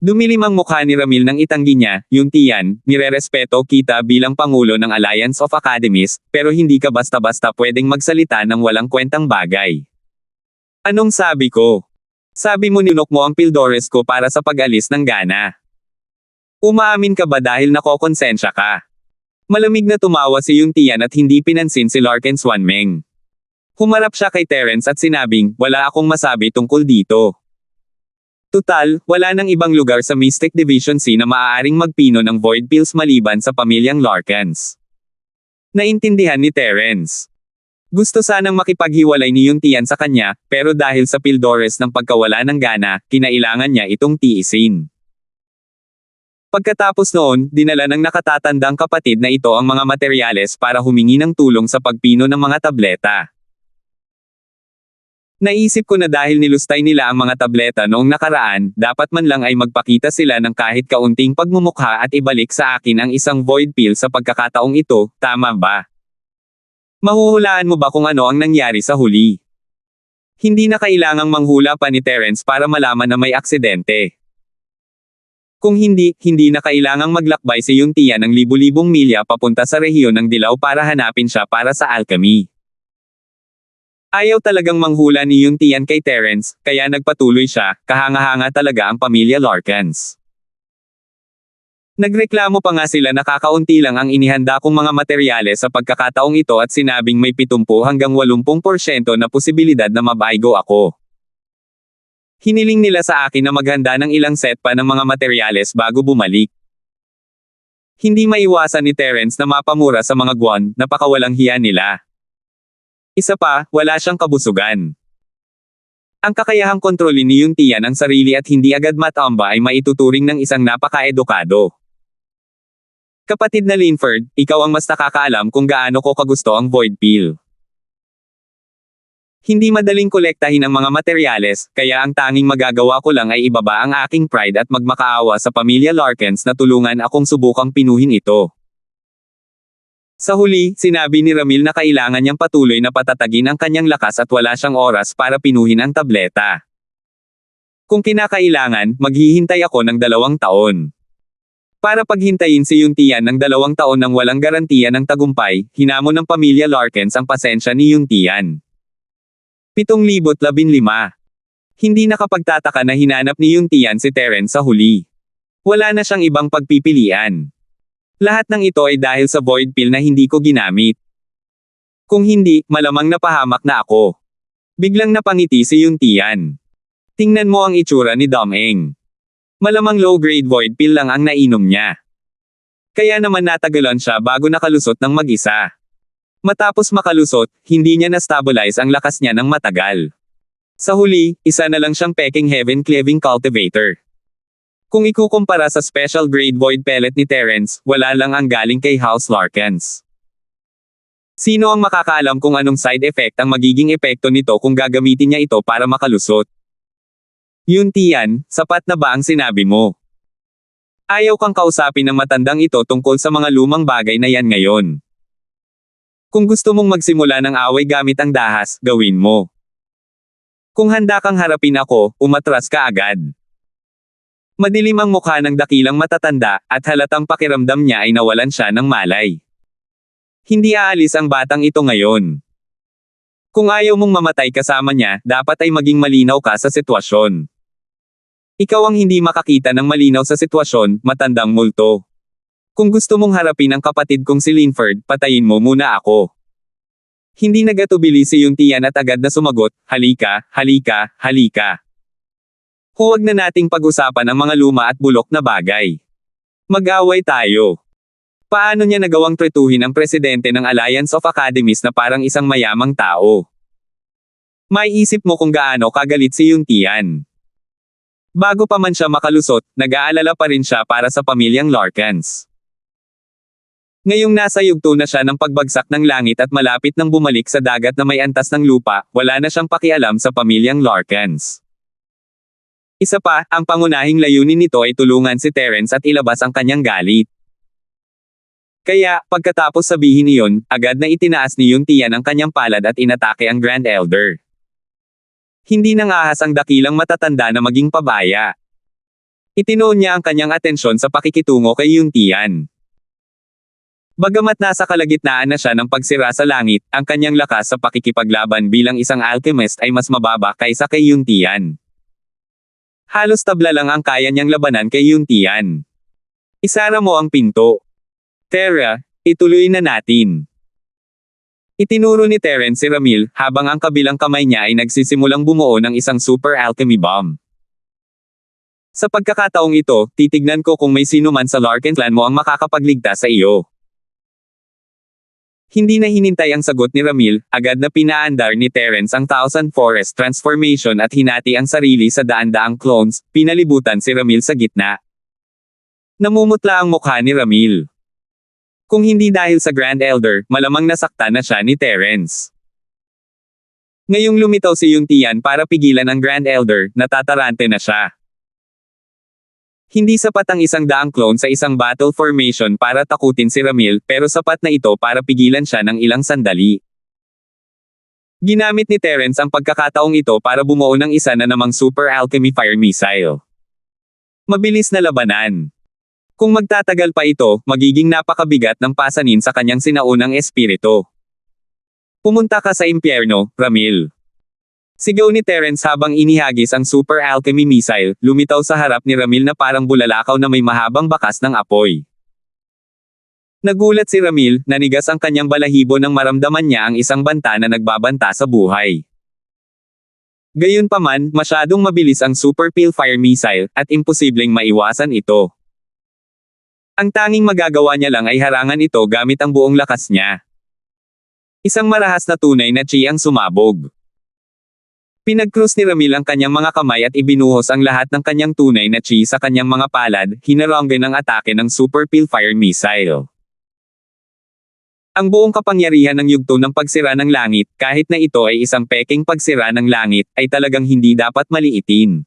Dumilim ang mukha ni Ramil nang itanggi niya, Yuntian, nirerespeto kita bilang Pangulo ng Alliance of Academies, pero hindi ka basta-basta pwedeng magsalita ng walang kwentang bagay. Anong sabi ko? Sabi mo ninok mo ang pildores ko para sa pag-alis ng gana. Umaamin ka ba dahil nakokonsensya ka? Malamig na tumawa si Yuntian at hindi pinansin si Larkins Wanmeng. Humarap siya kay Terence at sinabing, wala akong masabi tungkol dito. Tutal, wala nang ibang lugar sa Mystic Division C na maaaring magpino ng void pills maliban sa pamilyang Larkins. Naintindihan ni Terence. Gusto sanang makipaghiwalay ni Yuntian sa kanya, pero dahil sa pildores ng pagkawala ng gana, kinailangan niya itong tiisin. Pagkatapos noon, dinala ng nakatatandang kapatid na ito ang mga materyales para humingi ng tulong sa pagpino ng mga tableta. Naisip ko na dahil nilustay nila ang mga tableta noong nakaraan, dapat man lang ay magpakita sila ng kahit kaunting pagmumukha at ibalik sa akin ang isang void pill sa pagkakataong ito, tama ba? Mahuhulaan mo ba kung ano ang nangyari sa huli? Hindi na kailangang manghula pa ni Terence para malaman na may aksidente. Kung hindi, hindi na kailangang maglakbay si Yuntian ng libu-libong milya papunta sa rehiyon ng Dilaw para hanapin siya para sa alchemy. Ayaw talagang manghula ni Yuntian kay Terence, kaya nagpatuloy siya, kahanga-hanga talaga ang pamilya Larkins. Nagreklamo pa nga sila na kakaunti lang ang inihanda kong mga materyales sa pagkakataong ito at sinabing may 70 hanggang 80% na posibilidad na mabaigo ako. Hiniling nila sa akin na maghanda ng ilang set pa ng mga materyales bago bumalik. Hindi maiwasan ni Terence na mapamura sa mga guwan, napakawalang hiya nila. Isa pa, wala siyang kabusugan. Ang kakayahang kontrolin ni Yung Tian ang sarili at hindi agad matamba ay maituturing ng isang napaka-edukado. Kapatid na Linford, ikaw ang mas nakakaalam kung gaano ko kagusto ang void pill. Hindi madaling kolektahin ang mga materyales, kaya ang tanging magagawa ko lang ay ibaba ang aking pride at magmakaawa sa pamilya Larkins na tulungan akong subukang pinuhin ito. Sa huli, sinabi ni Ramil na kailangan niyang patuloy na patatagin ang kanyang lakas at wala siyang oras para pinuhin ang tableta. Kung kinakailangan, maghihintay ako ng 2 taon. Para paghintayin si Yung Tian ng 2 taon nang walang garantiya ng tagumpay, hinamon ng pamilya Larkins ang pasensya ni Yung Tian. 7,015. Hindi nakapagtataka na hinanap ni Yung Tian si Terence sa huli. Wala na siyang ibang pagpipilian. Lahat ng ito ay dahil sa void pill na hindi ko ginamit. Kung hindi, malamang napahamak na ako. Biglang napangiti si Yung Tian. Tingnan mo ang itsura ni Dom Eng. Malamang low-grade void pill lang ang nainom niya. Kaya naman natagalan siya bago nakalusot ng mag-isa. Matapos makalusot, hindi niya na-stabilize ang lakas niya ng matagal. Sa huli, isa na lang siyang peking heaven cleaving cultivator. Kung ikukumpara sa special grade void pellet ni Terence, wala lang ang galing kay House Larkins. Sino ang makakaalam kung anong side effect ang magiging epekto nito kung gagamitin niya ito para makalusot? Yung Tian, sapat na ba ang sinabi mo? Ayaw kang kausapin ng matandang ito tungkol sa mga lumang bagay na yan ngayon. Kung gusto mong magsimula ng away gamit ang dahas, gawin mo. Kung handa kang harapin ako, umatras ka agad. Madilim ang mukha ng dakilang matatanda, at halatang pakiramdam niya ay nawalan siya ng malay. Hindi aalis ang batang ito ngayon. Kung ayaw mong mamatay kasama niya, dapat ay maging malinaw ka sa sitwasyon. Ikaw ang hindi makakita ng malinaw sa sitwasyon, matandang multo. Kung gusto mong harapin ang kapatid kong si Linford, patayin mo muna ako. Hindi nagatubili si Yung Tian at agad na sumagot, halika, halika, halika. Huwag na nating pag-usapan ang mga luma at bulok na bagay. Mag-away tayo. Paano niya nagawang tretuhin ang presidente ng Alliance of Academies na parang isang mayamang tao? May isip mo kung gaano kagalit si Yung Tian. Bago pa man siya makalusot, nag-aalala pa rin siya para sa pamilyang Larkins. Ngayong nasa yugto na siya ng pagbagsak ng langit at malapit nang bumalik sa dagat na may antas ng lupa, wala na siyang pakialam sa pamilyang Larkins. Isa pa, ang pangunahing layunin nito ay tulungan si Terence at ilabas ang kanyang galit. Kaya, pagkatapos sabihin iyon, agad na itinaas ni Yung Tian ang kanyang palad at inatake ang Grand Elder. Hindi nang ahas ang dakilang matatanda na maging pabaya. Itinoon niya ang kanyang atensyon sa pakikitungo kay Yung Tian. Bagamat nasa kalagitnaan na siya ng pagsira sa langit, ang kanyang lakas sa pakikipaglaban bilang isang alchemist ay mas mababa kaysa kay Yung Tian. Halos tabla lang ang kaya niyang labanan kay Yung Tian. Isara mo ang pinto. Tara, ituloy na natin. Itinuro ni Terence si Ramil, habang ang kabilang kamay niya ay nagsisimulang bumuo ng isang super alchemy bomb. Sa pagkakataong ito, titignan ko kung may sino man sa Larkin clan mo ang makakapagligtas sa iyo. Hindi na hinintay ang sagot ni Ramil, agad na pinaandar ni Terence ang Thousand Forest Transformation at hinati ang sarili sa daan-daang clones, pinalibutan si Ramil sa gitna. Namumutla ang mukha ni Ramil. Kung hindi dahil sa Grand Elder, malamang nasaktan na siya ni Terence. Ngayong lumitaw si Yung Tian para pigilan ang Grand Elder, natatarante na siya. Hindi sapat ang 100 clone sa isang battle formation para takutin si Ramil, pero sapat na ito para pigilan siya ng ilang sandali. Ginamit ni Terence ang pagkakataong ito para bumuo ng isa na namang Super Alchemy Fire Missile. Mabilis na labanan. Kung magtatagal pa ito, magiging napakabigat ng pasanin sa kanyang sinaunang espiritu. Pumunta ka sa impyerno, Ramil. Sigaw ni Terence habang inihagis ang super alchemy missile, lumitaw sa harap ni Ramil na parang bulalakaw na may mahabang bakas ng apoy. Nagulat si Ramil, nanigas ang kanyang balahibo nang maramdaman niya ang isang banta na nagbabanta sa buhay. Gayunpaman, masyadong mabilis ang super Pilfire missile, at imposibleng maiwasan ito. Ang tanging magagawa niya lang ay harangan ito gamit ang buong lakas niya. Isang marahas na tunay na chi ang sumabog. Pinag-cruise ni Ramil ang kanyang mga kamay at ibinuhos ang lahat ng kanyang tunay na chi sa kanyang mga palad, hinaranggan ang atake ng super Pilfire missile. Ang buong kapangyarihan ng yugto ng pagsira ng langit, kahit na ito ay isang peking pagsira ng langit, ay talagang hindi dapat maliitin.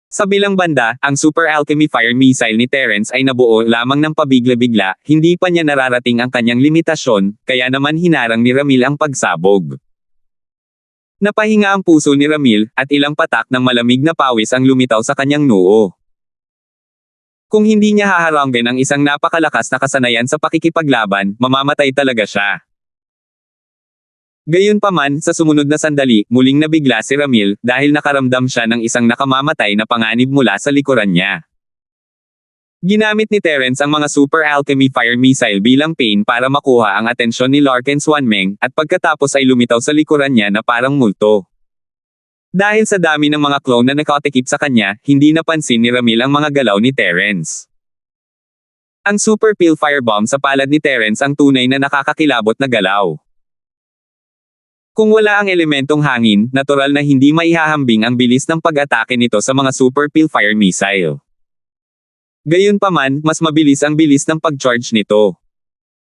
Sa bilang banda, ang Super Alchemy Fire Missile ni Terence ay nabuo lamang ng pabigla-bigla, hindi pa niya nararating ang kanyang limitasyon, kaya naman hinarang ni Ramil ang pagsabog. Napahinga ang puso ni Ramil, at ilang patak ng malamig na pawis ang lumitaw sa kanyang noo. Kung hindi niya haharanggan ang isang napakalakas na kasanayan sa pakikipaglaban, mamamatay talaga siya. Gayunpaman, sa sumunod na sandali, muling nabigla si Ramil, dahil nakaramdam siya ng isang nakamamatay na panganib mula sa likuran niya. Ginamit ni Terence ang mga Super Alchemy Fire Missile bilang pain para makuha ang atensyon ni Larkin Swanmeng, at pagkatapos ay lumitaw sa likuran niya na parang multo. Dahil sa dami ng mga clone na nakatikip sa kanya, hindi napansin ni Ramil ang mga galaw ni Terence. Ang Super Pilfire Bomb sa palad ni Terence ang tunay na nakakakilabot na galaw. Kung wala ang elementong hangin, natural na hindi maihahambing ang bilis ng pag-atake nito sa mga Super Pilfire Missile. Gayunpaman, mas mabilis ang bilis ng pag-charge nito.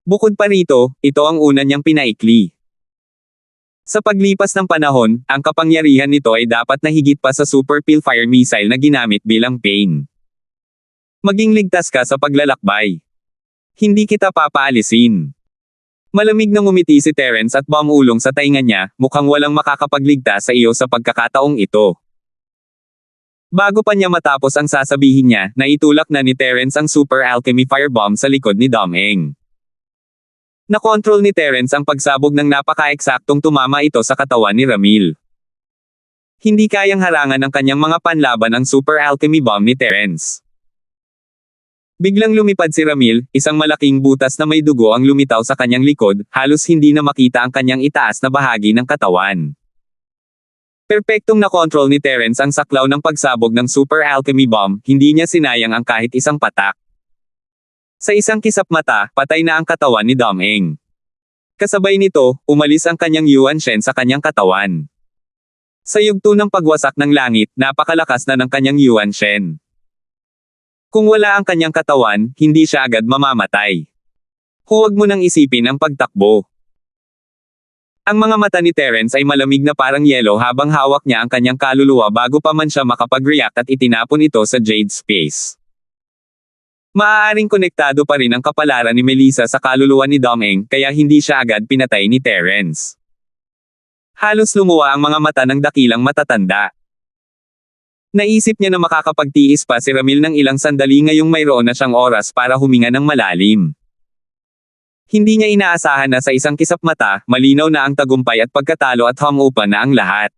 Bukod pa rito, ito ang una niyang pinaikli. Sa paglipas ng panahon, ang kapangyarihan nito ay dapat na higit pa sa Super Pilfire Missile na ginamit bilang pain. Maging ligtas ka sa paglalakbay. Hindi kita papaalisin. Malamig na ngumiti si Terence at bumulong sa tainga niya, mukhang walang makakapagligtas sa iyo sa pagkakataong ito. Bago pa niya matapos ang sasabihin niya, naitulak na ni Terence ang Super Alchemy Firebomb sa likod ni Dom-eng. Nakontrol ni Terence ang pagsabog ng napaka-eksaktong tumama ito sa katawan ni Ramil. Hindi kayang harangan ng kanyang mga panlaban ang Super Alchemy Bomb ni Terence. Biglang lumipad si Ramil, isang malaking butas na may dugo ang lumitaw sa kanyang likod, halos hindi na makita ang kanyang itaas na bahagi ng katawan. Perpektong nakontrol ni Terence ang saklaw ng pagsabog ng Super Alchemy Bomb, hindi niya sinayang ang kahit isang patak. Sa isang kisap mata, patay na ang katawan ni Dom-eng. Kasabay nito, umalis ang kanyang Yuan Shen sa kanyang katawan. Sa yugto ng pagwasak ng langit, napakalakas na ng kanyang Yuan Shen. Kung wala ang kanyang katawan, hindi siya agad mamamatay. Huwag mo nang isipin ang pagtakbo. Ang mga mata ni Terence ay malamig na parang yelo habang hawak niya ang kanyang kaluluwa bago pa man siya makapag-react at itinapon ito sa Jade Space. Maaaring konektado pa rin ang kapalaran ni Melissa sa kaluluwa ni Dom-eng, kaya hindi siya agad pinatay ni Terence. Halos lumuwa ang mga mata ng dakilang matatanda. Naisip niya na makakapagtiis pa si Ramil ng ilang sandali ngayong mayroon na siyang oras para huminga ng malalim. Hindi niya inaasahan na sa isang kisap mata, malinaw na ang tagumpay at pagkatalo at humupa na ang lahat.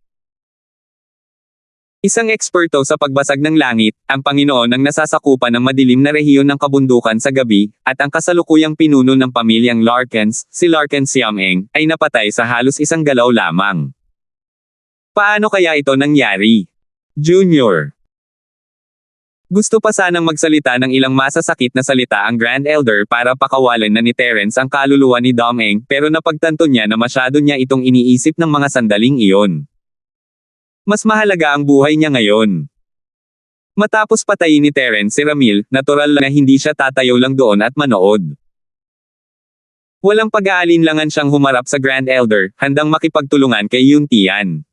Isang eksperto sa pagbasag ng langit, ang Panginoon ang nasasakupan ng madilim na rehiyon ng kabundukan sa gabi, at ang kasalukuyang pinuno ng pamilyang Larkins, si Larkin Siam-eng, ay napatay sa halos isang galaw lamang. Paano kaya ito nangyari? Junior. Gusto pa sanang magsalita ng ilang masasakit na salita ang Grand Elder para pakawalan na ni Terence ang kaluluwa ni Dom-eng, pero napagtanto niya na masyado niya itong iniisip ng mga sandaling iyon. Mas mahalaga ang buhay niya ngayon. Matapos patayin ni Terence si Ramil, natural na hindi siya tatayo lang doon at manood. Walang pag-aalinlangan siyang humarap sa Grand Elder, handang makipagtulungan kay Yuntian.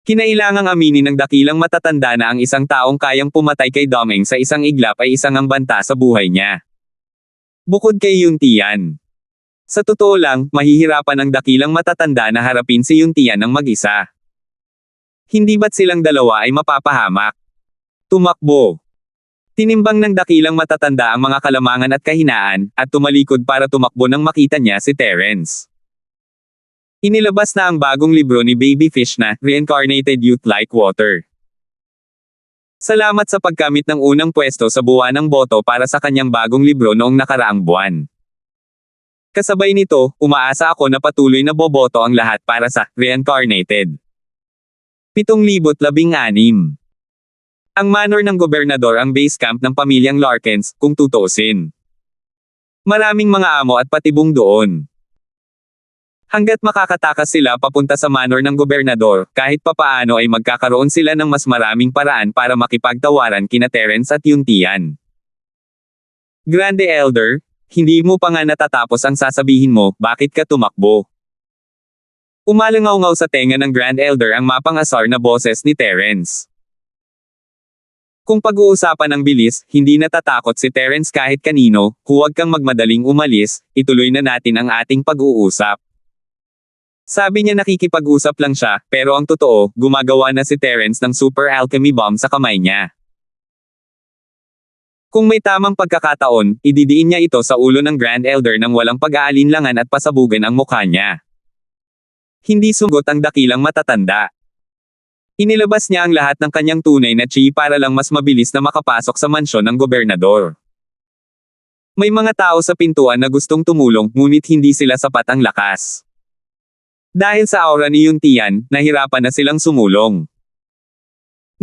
Kinailangang aminin ng dakilang matatanda na ang isang taong kayang pumatay kay Dom-eng sa isang iglap ay isang ang banta sa buhay niya. Bukod kay Yuntian. Sa totoo lang, mahihirapan ang dakilang matatanda na harapin si Yuntian ng mag-isa. Hindi ba't silang dalawa ay mapapahamak? Tumakbo. Tinimbang ng dakilang matatanda ang mga kalamangan at kahinaan, at tumalikod para tumakbo nang makita niya si Terence. Inilabas na ang bagong libro ni Babyfish na Reincarnated Youth Like Water. Salamat sa pagkamit ng unang pwesto sa buwan ng boto para sa kanyang bagong libro noong nakaraang buwan. Kasabay nito, umaasa ako na patuloy na boboto ang lahat para sa Reincarnated. 7,016. Ang manor ng gobernador ang base camp ng pamilyang Larkins, kung tutuusin. Maraming mga amo at patibong doon. Hanggat makakatakas sila papunta sa manor ng gobernador, kahit papaano ay magkakaroon sila ng mas maraming paraan para makipagtawaran kina Terence at Yuntian. Grande Elder, hindi mo pa nga natatapos ang sasabihin mo, bakit ka tumakbo? Umalangaw-ngaw sa tenga ng Grand Elder ang mapang-asar na boses ni Terence. Kung pag-uusapan ng bilis, hindi natatakot si Terence kahit kanino, huwag kang magmadaling umalis, ituloy na natin ang ating pag-uusap. Sabi niya nakikipag-usap lang siya, pero ang totoo, gumagawa na si Terence ng super alchemy bomb sa kamay niya. Kung may tamang pagkakataon, ididiin niya ito sa ulo ng Grand Elder nang walang pag-aalinlangan at pasabugan ang mukha niya. Hindi sugot ang dakilang matatanda. Inilabas niya ang lahat ng kanyang tunay na chi para lang mas mabilis na makapasok sa mansyon ng gobernador. May mga tao sa pintuan na gustong tumulong, ngunit hindi sila sapat ang lakas. Dahil sa aura ni Yuntian, nahirapan na silang sumulong.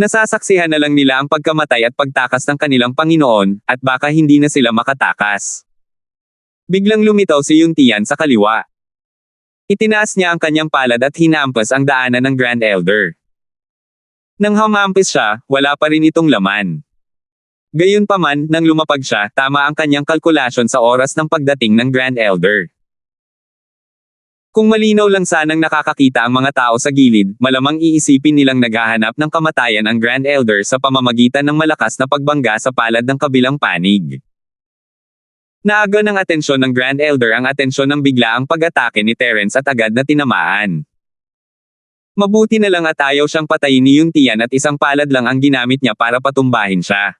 Nasasaksihan na lang nila ang pagkamatay at pagtakas ng kanilang Panginoon, at baka hindi na sila makatakas. Biglang lumitaw si Yuntian sa kaliwa. Itinaas niya ang kanyang palad at hinampas ang daanan ng Grand Elder. Nang humampas siya, wala pa rin itong laman. Gayunpaman, nang lumapag siya, tama ang kanyang kalkulasyon sa oras ng pagdating ng Grand Elder. Kung malinaw lang sanang nakakakita ang mga tao sa gilid, malamang iisipin nilang naghahanap ng kamatayan ang Grand Elder sa pamamagitan ng malakas na pagbangga sa palad ng kabilang panig. Naaga ng atensyon ng Grand Elder ang atensyon ng biglaang pag-atake ni Terence at agad na tinamaan. Mabuti na lang at ayaw siyang patayin ni Yuntian at isang palad lang ang ginamit niya para patumbahin siya.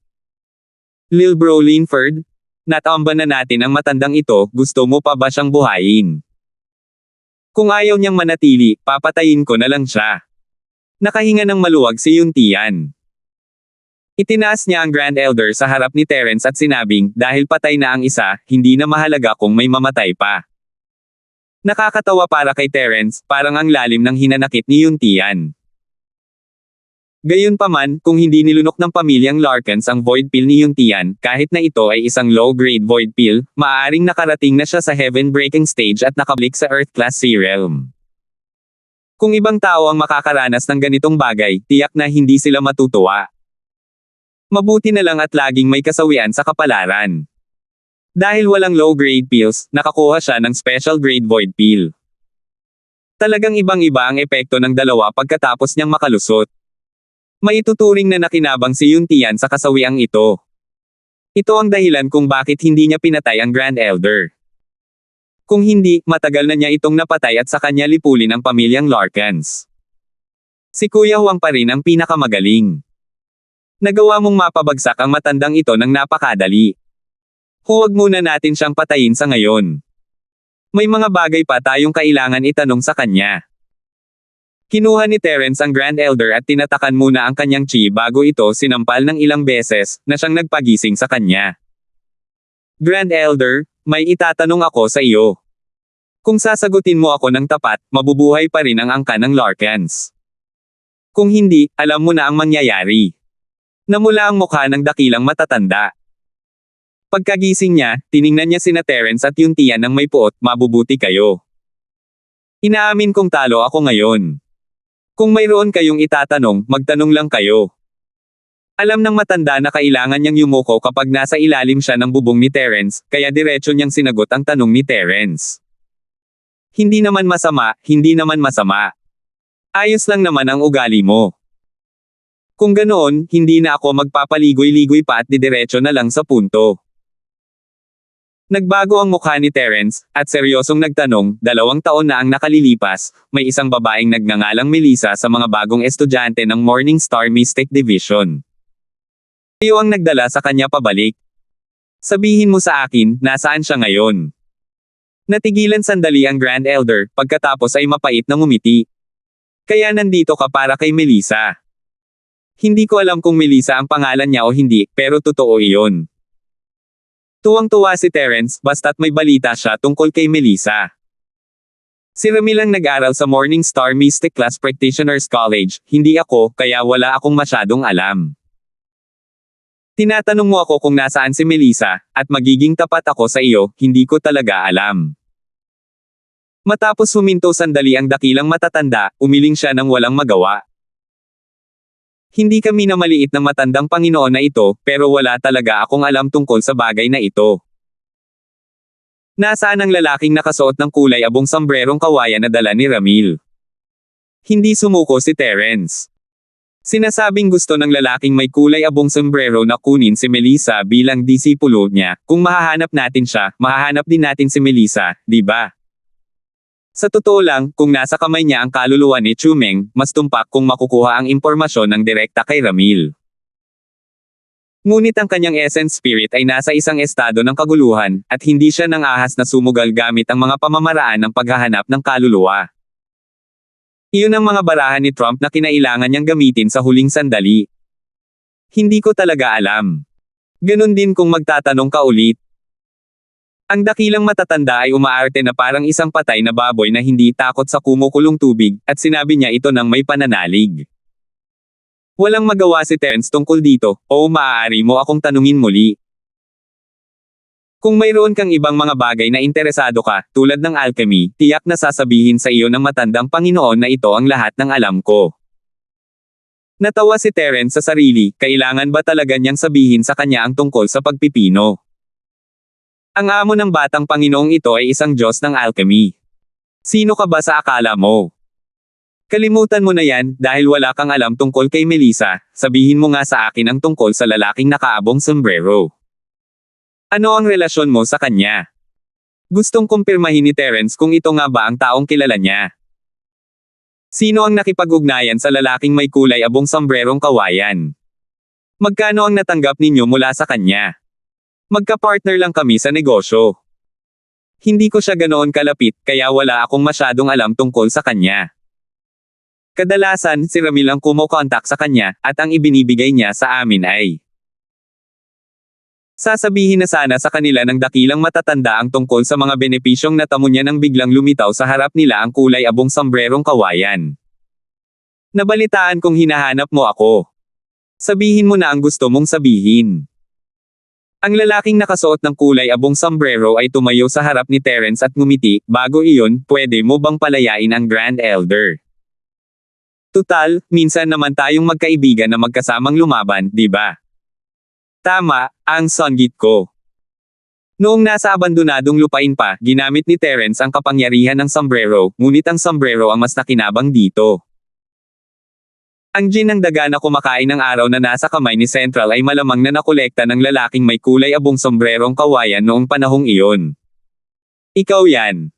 Lil Bro Linford, natamba na natin ang matandang ito, gusto mo pa ba siyang buhayin? Kung ayaw niyang manatili, papatayin ko na lang siya. Nakahinga ng maluwag si Yuntian. Itinaas niya ang Grand Elder sa harap ni Terence at sinabing, dahil patay na ang isa, hindi na mahalaga kung may mamatay pa. Nakakatawa para kay Terence, parang ang lalim ng hinanakit ni Yuntian. Gayunpaman, kung hindi nilunok ng pamilyang Larkins ang void pill ni Yuntian, kahit na ito ay isang low-grade void pill, maaaring nakarating na siya sa heaven-breaking stage at nakabalik sa Earth-class sea realm. Kung ibang tao ang makakaranas ng ganitong bagay, tiyak na hindi sila matutuwa. Mabuti na lang at laging may kasawian sa kapalaran. Dahil walang low-grade pills, nakakuha siya ng special-grade void pill. Talagang ibang-iba ang epekto ng dalawa pagkatapos niyang makalusot. Maituturing na nakinabang si Yuntian sa kasawiang ito. Ito ang dahilan kung bakit hindi niya pinatay ang Grand Elder. Kung hindi, matagal na niya itong napatay at sa kanya lipulin ang pamilyang Larkins. Si Kuya Huang pa rin ang pinakamagaling. Nagawa mong mapabagsak ang matandang ito ng napakadali. Huwag muna natin siyang patayin sa ngayon. May mga bagay pa tayong kailangan itanong sa kanya. Kinuha ni Terence ang Grand Elder at tinatakan muna ang kanyang chi bago ito sinampal ng ilang beses, na siyang nagpagising sa kanya. Grand Elder, may itatanong ako sa iyo. Kung sasagutin mo ako ng tapat, mabubuhay pa rin ang angkan ng Larkins. Kung hindi, alam mo na ang mangyayari. Namula ang mukha ng dakilang matatanda. Pagkagising niya, tiningnan niya sina Terence at Yuntian ng may puot, mabubuti kayo. Inaamin kong talo ako ngayon. Kung mayroon kayong itatanong, magtanong lang kayo. Alam ng matanda na kailangan niyang yumuko kapag nasa ilalim siya ng bubong ni Terence, kaya diretso niyang sinagot ang tanong ni Terence. Hindi naman masama, hindi naman masama. Ayos lang naman ang ugali mo. Kung ganoon, hindi na ako magpapaligoy-ligoy pa at didiretso na lang sa punto. Nagbago ang mukha ni Terence, at seryosong nagtanong, 2 taon na ang nakalilipas, may isang babaeng nagngangalang Melissa sa mga bagong estudyante ng Morning Star Mystic Division. Kayo ang nagdala sa kanya pabalik. Sabihin mo sa akin, nasaan siya ngayon? Natigilan sandali ang Grand Elder, pagkatapos ay mapait na ngumiti. Kaya nandito ka para kay Melissa. Hindi ko alam kung Melissa ang pangalan niya o hindi, pero totoo iyon. Tuwang-tuwa si Terence, basta't may balita siya tungkol kay Melissa. Si Ramil ang nag-aral sa Morning Star Mystic Class Practitioners College, hindi ako, kaya wala akong masyadong alam. Tinatanong mo ako kung nasaan si Melissa, at magiging tapat ako sa iyo, hindi ko talaga alam. Matapos huminto sandali ang dakilang matatanda, umiling siya ng walang magawa. Hindi kami na maliit na matandang Panginoon na ito, pero wala talaga akong alam tungkol sa bagay na ito. Nasaan ang lalaking nakasuot ng kulay abong sombrerong kawayan na dala ni Ramil? Hindi sumuko si Terence. Sinasabing gusto ng lalaking may kulay abong sombrero na kunin si Melissa bilang disipulo niya. Kung mahahanap natin siya, mahahanap din natin si Melissa, di ba? Sa totoo lang, kung nasa kamay niya ang kaluluwa ni Chumeng, mas tumpak kung makukuha ang impormasyon ng direkta kay Ramil. Ngunit ang kanyang essence spirit ay nasa isang estado ng kaguluhan, at hindi siya nang ahas na sumugal gamit ang mga pamamaraan ng paghahanap ng kaluluwa. Iyon ang mga barahan ni Trump na kinailangan niyang gamitin sa huling sandali. Hindi ko talaga alam. Ganun din kung magtatanong ka ulit. Ang dakilang matatanda ay umaarte na parang isang patay na baboy na hindi takot sa kumukulong tubig, at sinabi niya ito ng may pananalig. Walang magawa si Terence tungkol dito, o maaari mo akong tanungin muli. Kung mayroon kang ibang mga bagay na interesado ka, tulad ng alchemy, tiyak na sasabihin sa iyo ng matandang Panginoon na ito ang lahat ng alam ko. Natawa si Terence sa sarili, kailangan ba talaga niyang sabihin sa kanya ang tungkol sa pagpipino? Ang amo ng batang Panginoong ito ay isang Diyos ng alchemy. Sino ka ba sa akala mo? Kalimutan mo na yan, dahil wala kang alam tungkol kay Melissa, sabihin mo nga sa akin ang tungkol sa lalaking nakaabong sombrero. Ano ang relasyon mo sa kanya? Gustong kumpirmahin ni Terence kung ito nga ba ang taong kilala niya. Sino ang nakipag-ugnayan sa lalaking may kulay abong sombrerong kawayan? Magkano ang natanggap ninyo mula sa kanya? Magka-partner lang kami sa negosyo. Hindi ko siya ganoon kalapit, kaya wala akong masyadong alam tungkol sa kanya. Kadalasan, si Ramil ang kumokontak sa kanya, at ang ibinibigay niya sa amin ay sasabihin na sana sa kanila ng dakilang matatanda ang tungkol sa mga benepisyong natamo niya nang biglang lumitaw sa harap nila ang kulay abong sombrerong kawayan. Nabalitaan kong hinahanap mo ako. Sabihin mo na ang gusto mong sabihin. Ang lalaking nakasuot ng kulay abong sombrero ay tumayo sa harap ni Terence at ngumiti, bago iyon, pwede mo bang palayain ang Grand Elder? Tutal, minsan naman tayong magkaibigan na magkasamang lumaban, di ba? Tama, ang songgit ko. Noong nasa abandonadong lupain pa, ginamit ni Terence ang kapangyarihan ng sombrero, ngunit ang sombrero ang mas nakinabang dito. Ang gin ng daga na kumakain ng araw na nasa kamay ni Central ay malamang na nakolekta ng lalaking may kulay abong sombrerong kawayan noong panahong iyon. Ikaw yan.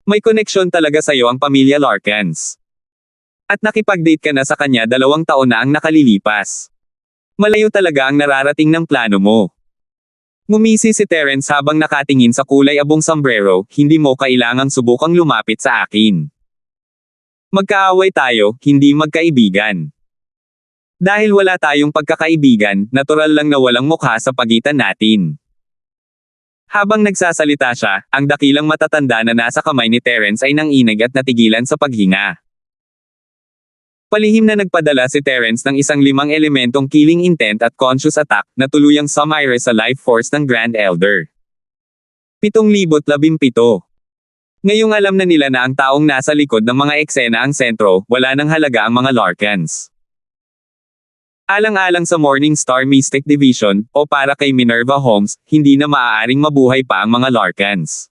May koneksyon talaga sa'yo ang pamilya Larkins. At nakipag-date ka na sa kanya 2 taon na ang nakalilipas. Malayo talaga ang nararating ng plano mo. Ngumisi si Terence habang nakatingin sa kulay abong sombrero, hindi mo kailangang subukang lumapit sa akin. Magkaaway tayo, hindi magkaibigan. Dahil wala tayong pagkakaibigan, natural lang na walang mukha sa pagitan natin. Habang nagsasalita siya, ang dakilang matatanda na nasa kamay ni Terence ay nanginig at natigilan sa paghinga. Palihim na nagpadala si Terence ng isang 5 elementong killing intent at conscious attack na tuluyang sumire sa life force ng Grand Elder. 7,017. Ngayong alam na nila na ang taong nasa likod ng mga eksena ang sentro, wala nang halaga ang mga Larkins. Alang-alang sa Morning Star Mystic Division, o para kay Minerva Holmes, hindi na maaaring mabuhay pa ang mga Larkins.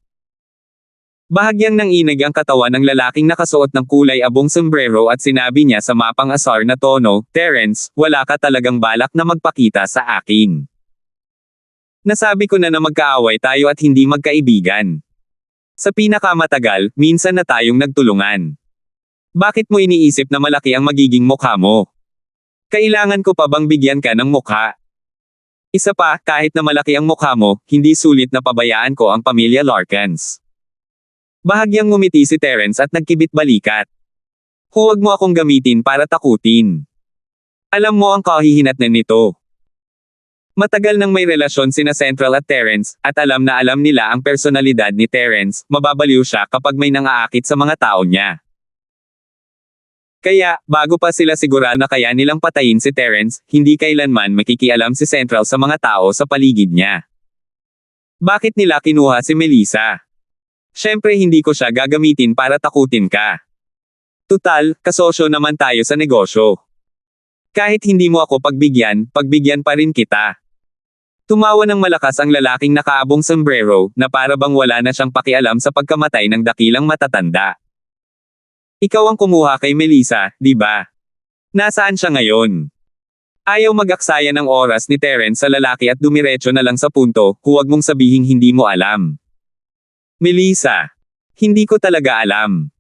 Bahagyang nanginig ang katawan ng lalaking nakasuot ng kulay abong sombrero at sinabi niya sa mapang asar na tono, Terence, wala ka talagang balak na magpakita sa akin. Nasabi ko na magkaaway tayo at hindi magkaibigan. Sa pinakamatagal, minsan na tayong nagtulungan. Bakit mo iniisip na malaki ang magiging mukha mo? Kailangan ko pa bang bigyan ka ng mukha? Isa pa, kahit na malaki ang mukha mo, hindi sulit na pabayaan ko ang pamilya Larkins. Bahagyang ngumiti si Terence at nagkibit balikat. Huwag mo akong gamitin para takutin. Alam mo ang kahihinatnan nito. Matagal nang may relasyon sina Central at Terence, at alam na alam nila ang personalidad ni Terence, mababaliw siya kapag may nangaakit sa mga tao niya. Kaya, bago pa sila sigurado na kaya nilang patayin si Terence, hindi kailanman makikialam si Central sa mga tao sa paligid niya. Bakit nila kinuha si Melissa? Syempre hindi ko siya gagamitin para takutin ka. Tutal, kasosyo naman tayo sa negosyo. Kahit hindi mo ako pagbigyan pa rin kita. Tumawa ng malakas ang lalaking nakaabong sombrero, na para bang wala na siyang pakialam sa pagkamatay ng dakilang matatanda. Ikaw ang kumuha kay Melissa, di ba? Nasaan siya ngayon? Ayaw mag-aksaya ng oras ni Terence sa lalaki at dumiretso na lang sa punto, huwag mong sabihing hindi mo alam. Melissa. Hindi ko talaga alam.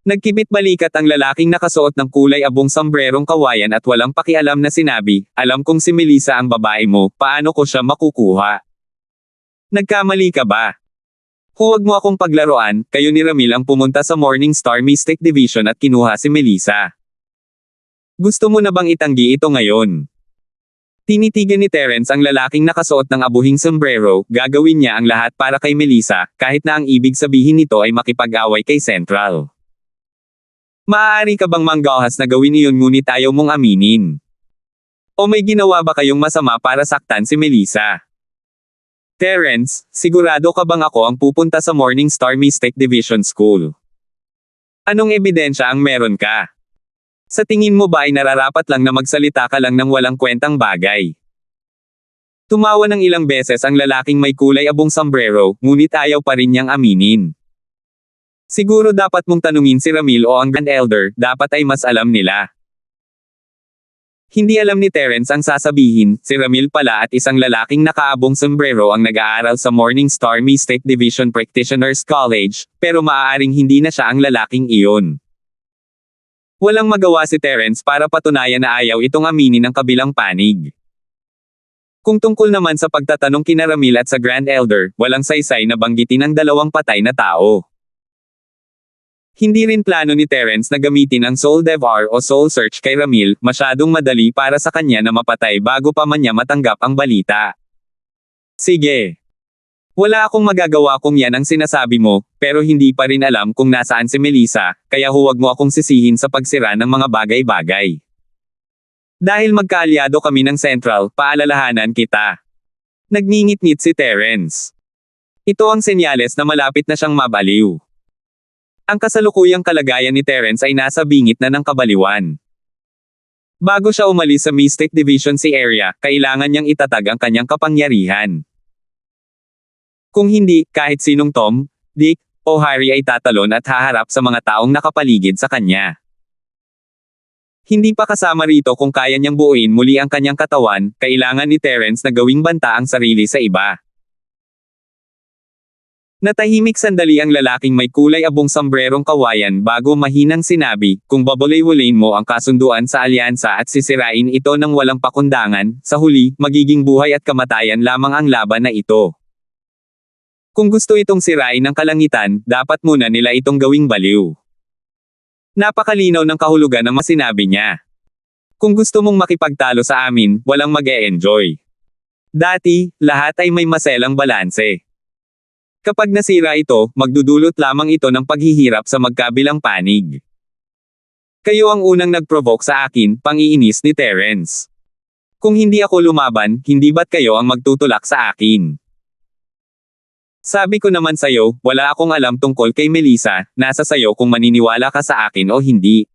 Nagkibit balikat ang lalaking nakasuot ng kulay abong sombrerong kawayan at walang pakialam na sinabi, alam kong si Melissa ang babae mo, paano ko siya makukuha? Nagkamali ka ba? Huwag mo akong paglaruan, kayo ni Ramil ang pumunta sa Morning Star Mystic Division at kinuha si Melissa. Gusto mo na bang itanggi ito ngayon? Tinitigan ni Terence ang lalaking nakasuot ng abuhing sombrero, gagawin niya ang lahat para kay Melissa, kahit na ang ibig sabihin nito ay makipag-away kay Central. Maaari ka bang manggahas na gawin iyon ngunit ayaw mong aminin? O may ginawa ba kayong masama para saktan si Melissa? Terence, sigurado ka bang ako ang pupunta sa Morning Star Mystic Division School? Anong ebidensya ang meron ka? Sa tingin mo ba ay nararapat lang na magsalita ka lang ng walang kwentang bagay? Tumawa ng ilang beses ang lalaking may kulay abong sombrero, ngunit ayaw pa rin niyang aminin. Siguro dapat mong tanungin si Ramil o ang Grand Elder, dapat ay mas alam nila. Hindi alam ni Terence ang sasabihin, si Ramil pala at isang lalaking nakaabong sombrero ang nag-aaral sa Morning Star Mystic Division Practitioners College, pero maaaring hindi na siya ang lalaking iyon. Walang magawa si Terence para patunayan na ayaw itong aminin ng kabilang panig. Kung tungkol naman sa pagtatanong kina Ramil at sa Grand Elder, walang saysay na banggitin ang dalawang patay na tao. Hindi rin plano ni Terence na gamitin ang Soul Devour o Soul Search kay Ramil, masyadong madali para sa kanya na mapatay bago pa man niya matanggap ang balita. Sige. Wala akong magagawa kung yan ang sinasabi mo, pero hindi pa rin alam kung nasaan si Melissa, kaya huwag mo akong sisihin sa pagsira ng mga bagay-bagay. Dahil magkaalyado kami ng Central, paalalahanan kita. Nagngingit-ngit si Terence. Ito ang senyales na malapit na siyang mabaliw. Ang kasalukuyang kalagayan ni Terence ay nasa bingit na ng kabaliwan. Bago siya umalis sa Mystic Division C area, kailangan niyang itatag ang kanyang kapangyarihan. Kung hindi, kahit sinong Tom, Dick, o Harry ay tatalon at haharap sa mga taong nakapaligid sa kanya. Hindi pa kasama rito kung kaya niyang buuin muli ang kanyang katawan, kailangan ni Terence na gawing banta ang sarili sa iba. Natahimik sandali ang lalaking may kulay abong sombrerong kawayan bago mahinang sinabi, kung babulay-walayin mo ang kasunduan sa alyansa at sisirain ito ng walang pakundangan, sa huli, magiging buhay at kamatayan lamang ang laban na ito. Kung gusto itong sirain ng kalangitan, dapat muna nila itong gawing baliw. Napakalinaw ng kahulugan ng masinabi niya. Kung gusto mong makipagtalo sa amin, walang mag-e-enjoy. Dati, lahat ay may maselang balanse. Kapag nasira ito, magdudulot lamang ito ng paghihirap sa magkabilang panig. Kayo ang unang nag-provoke sa akin, pangiinis ni Terence. Kung hindi ako lumaban, hindi ba't kayo ang magtutulak sa akin? Sabi ko naman sayo, wala akong alam tungkol kay Melissa, nasa sayo kung maniniwala ka sa akin o hindi.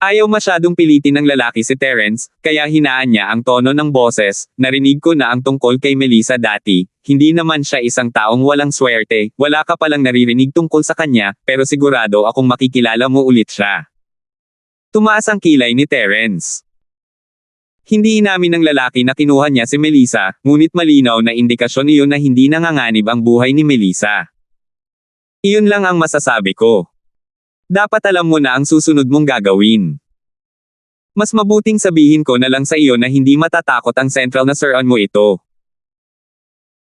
Ayaw masyadong pilitin ng lalaki si Terence, kaya hinaan niya ang tono ng boses. Narinig ko na ang tungkol kay Melissa dati, hindi naman siya isang taong walang swerte, wala ka palang naririnig tungkol sa kanya, pero sigurado akong makikilala mo ulit siya. Tumaas ang kilay ni Terence. Hindi inamin ng lalaki na kinuha niya si Melissa, ngunit malinaw na indikasyon iyon na hindi nanganganib ang buhay ni Melissa. Iyon lang ang masasabi ko. Dapat alam mo na ang susunod mong gagawin. Mas mabuting sabihin ko na lang sa iyo na hindi matatakot ang Central na suran mo ito.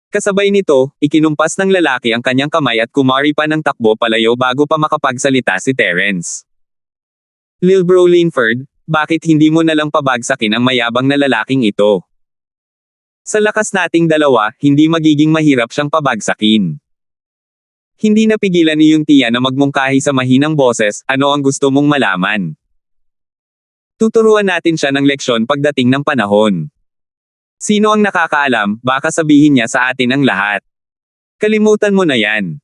Kasabay nito, ikinumpas ng lalaki ang kanyang kamay at kumari pa ng takbo palayo bago pa makapagsalita si Terence. Lil Bro Linford, bakit hindi mo nalang pabagsakin ang mayabang na lalaking ito? Sa lakas nating dalawa, hindi magiging mahirap siyang pabagsakin. Hindi napigilan ni Yuntia na magmungkahi sa mahinang boses, ano ang gusto mong malaman? Tuturuan natin siya ng leksyon pagdating ng panahon. Sino ang nakakaalam, baka sabihin niya sa atin ang lahat. Kalimutan mo na yan.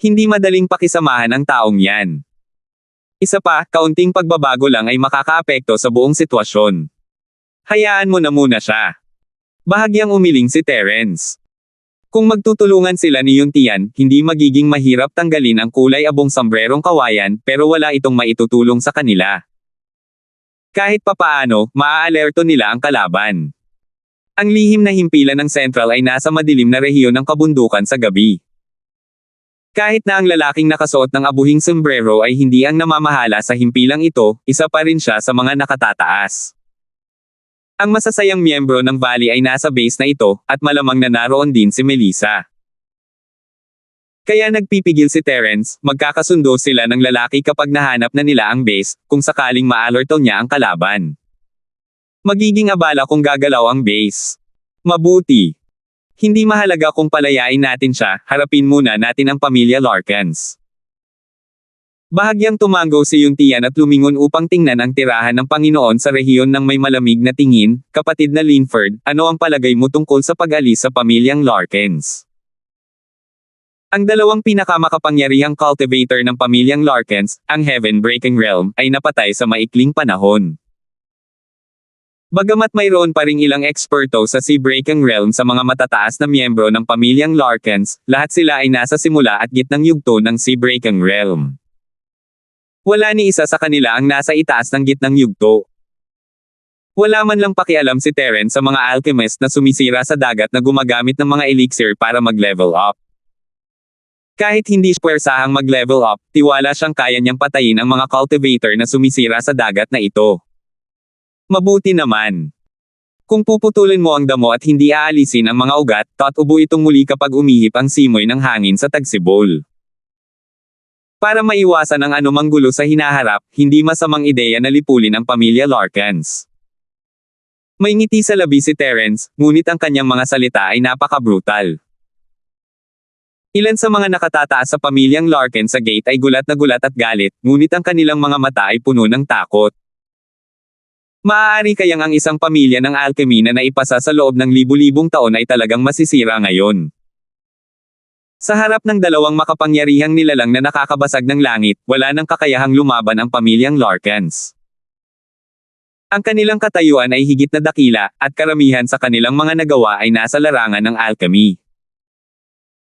Hindi madaling pakisamahan ang taong yan. Isa pa, kaunting pagbabago lang ay makakaapekto sa buong sitwasyon. Hayaan mo na muna siya. Bahagyang umiling si Terence. Kung magtutulungan sila ni Yuntian, hindi magiging mahirap tanggalin ang kulay abong sambrerong kawayan, pero wala itong maitutulong sa kanila. Kahit papaano, maaalerto nila ang kalaban. Ang lihim na himpilan ng Central ay nasa madilim na rehiyon ng kabundukan sa gabi. Kahit na ang lalaking nakasuot ng abuhing sombrero ay hindi ang namamahala sa himpilang ito, isa pa rin siya sa mga nakatataas. Ang masasayang miyembro ng Valley ay nasa base na ito, at malamang na naroon din si Melissa. Kaya nagpipigil si Terence, magkakasundo sila ng lalaki kapag nahanap na nila ang base, kung sakaling ma-alerto niya ang kalaban. Magiging abala kung gagalaw ang base. Mabuti. Hindi mahalaga kung palayain natin siya, harapin muna natin ang pamilya Larkins. Bahagyang tumango si Yuntian at lumingon upang tingnan ang tirahan ng Panginoon sa rehiyon ng may malamig na tingin, kapatid na Linford, ano ang palagay mo tungkol sa pag-alis sa pamilyang Larkins? Ang dalawang pinakamakapangyarihang cultivator ng pamilyang Larkins, ang Heaven-breaking Realm, ay napatay sa maikling panahon. Bagamat mayroon pa ring ilang eksperto sa Sea-breaking Realm sa mga matataas na miyembro ng pamilyang Larkins, lahat sila ay nasa simula at gitnang yugto ng Sea-breaking Realm. Wala ni isa sa kanila ang nasa itaas ng gitnang yugto. Wala man lang pakialam si Terence sa mga alchemist na sumisira sa dagat na gumagamit ng mga elixir para mag-level up. Kahit hindi puwersahang mag-level up, tiwala siyang kaya niyang patayin ang mga cultivator na sumisira sa dagat na ito. Mabuti naman. Kung puputulin mo ang damo at hindi aalisin ang mga ugat, tatubo itong muli kapag umihip ang simoy ng hangin sa tagsibol. Para maiwasan ang anumang gulo sa hinaharap, hindi masamang ideya na lipulin ang pamilya Larkins. May ngiti sa labi si Terence, ngunit ang kanyang mga salita ay napaka-brutal. Ilan sa mga nakatataas sa pamilyang Larkins sa gate ay gulat na gulat at galit, ngunit ang kanilang mga mata ay puno ng takot. Maaari kayang ang isang pamilya ng alchemy na naipasa sa loob ng libu-libong taon ay talagang masisira ngayon. Sa harap ng dalawang makapangyarihang nilalang na nakakabasag ng langit, wala nang kakayahang lumaban ang pamilyang Larkins. Ang kanilang katayuan ay higit na dakila, at karamihan sa kanilang mga nagawa ay nasa larangan ng alchemy.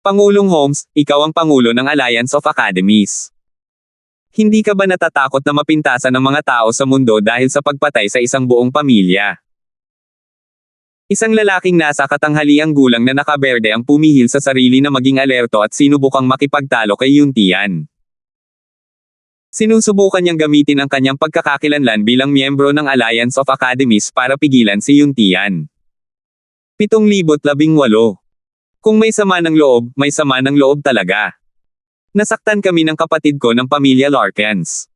Pangulong Holmes, ikaw ang pangulo ng Alliance of Academies. Hindi ka ba natatakot na mapintasan ng mga tao sa mundo dahil sa pagpatay sa isang buong pamilya? Isang lalaking nasa katanghaliang gulang na nakaberde ang pumihil sa sarili na maging alerto at sinubukang makipagtalo kay Yuntian. Sinusubukan niyang gamitin ang kanyang pagkakakilanlan bilang miyembro ng Alliance of Academies para pigilan si Yuntian. 7,018. Kung may sama ng loob, may sama ng loob talaga. Nasaktan kami ng kapatid ko ng pamilya Larkins.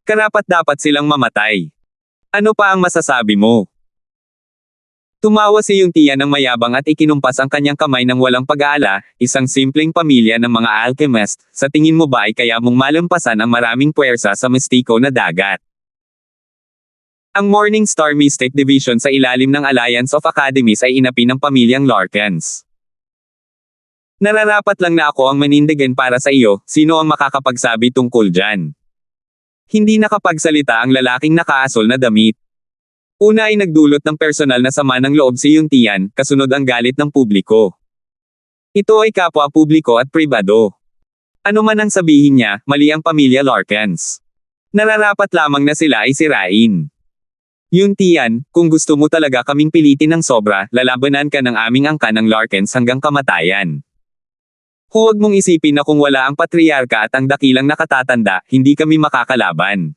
Karapat-dapat silang mamatay. Ano pa ang masasabi mo? Tumawa si Yuntian ng mayabang at ikinumpas ang kanyang kamay ng walang pag-aala, isang simpleng pamilya ng mga alchemist, sa tingin mo ba ay kaya mong malampasan ang maraming puwersa sa mistiko na dagat? Ang Morning Star Mystic Division sa ilalim ng Alliance of Academies ay inapi ng pamilyang Larkins. Nararapat lang na ako ang manindigan para sa iyo, sino ang makakapagsabi tungkol dyan? Hindi nakapagsalita ang lalaking nakaasol na damit. Una ay nagdulot ng personal na sama ng loob si Yuntian, kasunod ang galit ng publiko. Ito ay kapwa publiko at pribado. Ano man ang sabihin niya, mali ang pamilya Larkins. Nararapat lamang na sila ay sirain. Yuntian, kung gusto mo talaga kaming pilitin ng sobra, lalabanan ka ng aming angkan ng Larkins hanggang kamatayan. Huwag mong isipin na kung wala ang patriarka at ang dakilang nakatatanda, hindi kami makakalaban.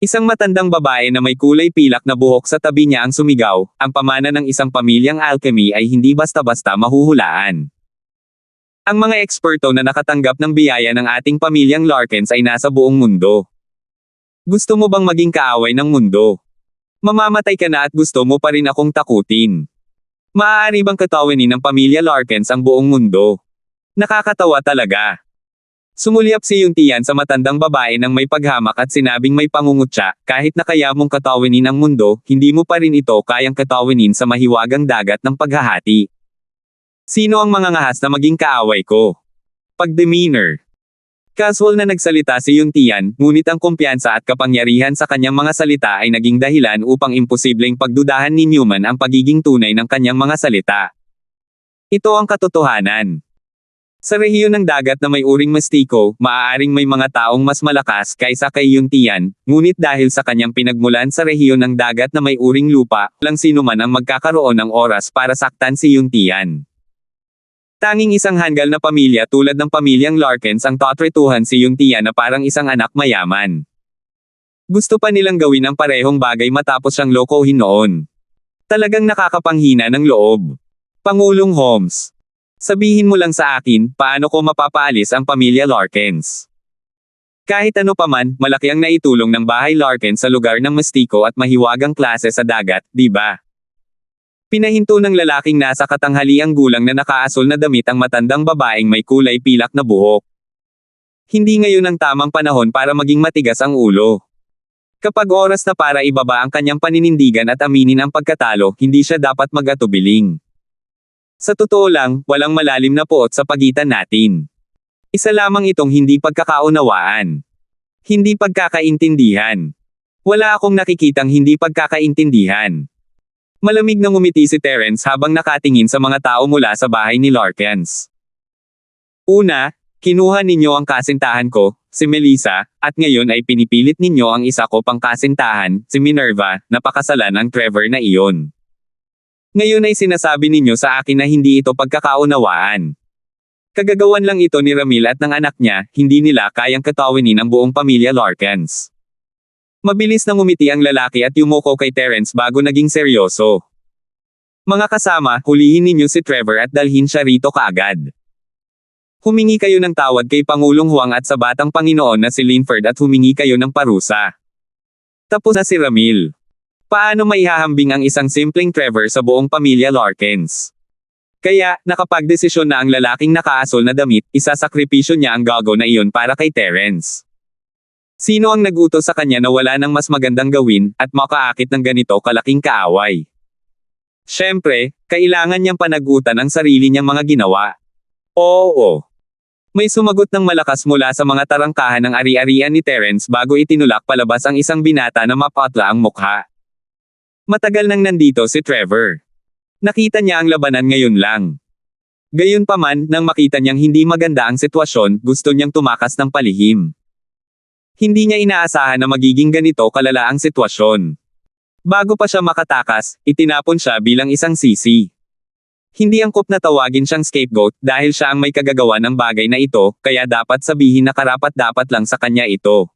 Isang matandang babae na may kulay pilak na buhok sa tabi niya ang sumigaw, ang pamana ng isang pamilyang alchemy ay hindi basta-basta mahuhulaan. Ang mga eksperto na nakatanggap ng biyaya ng ating pamilyang Larkins ay nasa buong mundo. Gusto mo bang maging kaaway ng mundo? Mamamatay ka na at gusto mo pa rin akong takutin. Maaari bang katawinin ng pamilya Larkins ang buong mundo? Nakakatawa talaga. Sumulyap si Yuntian sa matandang babae nang may paghamak at sinabing may pangungutya, kahit na kaya mong katawinin ang mundo, hindi mo pa rin ito kayang katawinin sa mahiwagang dagat ng paghahati. Sino ang mangangahas na maging kaaway ko? Pag-demeanor. Casual na nagsalita si Yuntian, ngunit ang kumpiyansa at kapangyarihan sa kanyang mga salita ay naging dahilan upang imposibleng pagdudahan ni Newman ang pagiging tunay ng kanyang mga salita. Ito ang katotohanan. Sa rehiyon ng dagat na may uring mastiko, maaaring may mga taong mas malakas kaysa kay Yuntian, ngunit dahil sa kanyang pinagmulan sa rehiyon ng dagat na may uring lupa, walang sino man ang magkakaroon ng oras para saktan si Yuntian. Tanging isang hanggal na pamilya tulad ng pamilyang Larkins ang tatretuhan si Yuntian na parang isang anak mayaman. Gusto pa nilang gawin ang parehong bagay matapos siyang lokohin noon. Talagang nakakapanghina ng loob. Pangulong Holmes. Sabihin mo lang sa akin, paano ko mapapaalis ang pamilya Larkins? Kahit ano paman, malaki ang naitulong ng bahay Larkins sa lugar ng mastiko at mahiwagang klase sa dagat, di ba? Pinahinto ng lalaking nasa katanghaliang gulang na nakaasul na damit ang matandang babaeng may kulay pilak na buhok. Hindi ngayon ang tamang panahon para maging matigas ang ulo. Kapag oras na para ibaba ang kanyang paninindigan at aminin ang pagkatalo, hindi siya dapat mag-atubiling. Sa totoo lang, walang malalim na puot sa pagitan natin. Isa lamang itong hindi pagkakaunawaan. Hindi pagkakaintindihan. Wala akong nakikitang hindi pagkakaintindihan. Malamig na ngumiti si Terence habang nakatingin sa mga tao mula sa bahay ni Larkins. Una, kinuha ninyo ang kasintahan ko, si Melissa, at ngayon ay pinipilit ninyo ang isa ko pang kasintahan, si Minerva, na pakasalan ang Trevor na iyon. Ngayon ay sinasabi ninyo sa akin na hindi ito pagkakaunawaan. Kagagawan lang ito ni Ramil at ng anak niya, hindi nila kayang katawinin ang buong pamilya Larkins. Mabilis na ngumiti ang lalaki at yumuko kay Terence bago naging seryoso. Mga kasama, hulihin ninyo si Trevor at dalhin siya rito kaagad. Humingi kayo ng tawad kay Pangulong Huang at sa batang Panginoon na si Linford at humingi kayo ng parusa. Tapos na si Ramil. Paano maihahambing ang isang simpleng Trevor sa buong pamilya Larkins? Kaya, nakapagdesisyon na ang lalaking nakaasol na damit, isasakripisyo niya ang gago na iyon para kay Terence. Sino ang nagutos sa kanya na wala nang mas magandang gawin, at makaakit ng ganito kalaking kaaway? Siyempre, kailangan niyang panagutan ang sarili niyang mga ginawa. Oo. May sumagot ng malakas mula sa mga tarangkahan ng ari-arian ni Terence bago itinulak palabas ang isang binata na mapatla ang mukha. Matagal nang nandito si Trevor. Nakita niya ang labanan ngayon lang. Gayunpaman, nang makita niyang hindi maganda ang sitwasyon, gusto niyang tumakas ng palihim. Hindi niya inaasahan na magiging ganito kalala ang sitwasyon. Bago pa siya makatakas, itinapon siya bilang isang sisi. Hindi angkop na tawagin siyang scapegoat dahil siya ang may kagagawa ng bagay na ito, kaya dapat sabihin na karapat-dapat lang sa kanya ito.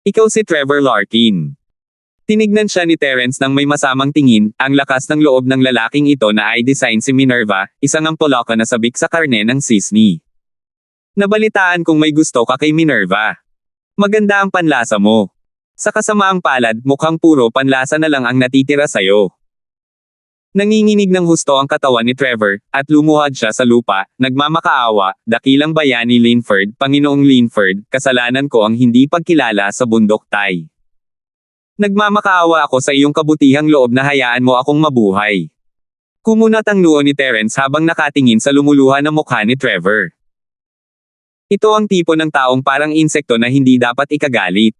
Ikaw si Trevor Larkin. Tinignan siya ni Terence nang may masamang tingin, ang lakas ng loob ng lalaking ito na ay design si Minerva, isang ampolaka na sabik sa karne ng sisni. Nabalitaan kong may gusto ka kay Minerva. Maganda ang panlasa mo. Sa kasamaang palad, mukhang puro panlasa na lang ang natitira sayo. Nanginginig ng husto ang katawan ni Trevor, at lumuhad siya sa lupa, nagmamakaawa, dakilang bayani Linford, Panginoong Linford, kasalanan ko ang hindi pagkilala sa bundok Tay. Nagmamakaawa ako sa iyong kabutihang loob na hayaan mo akong mabuhay. Kumunat ang noo ni Terence habang nakatingin sa lumuluha na mukha ni Trevor. Ito ang tipo ng taong parang insekto na hindi dapat ikagalit.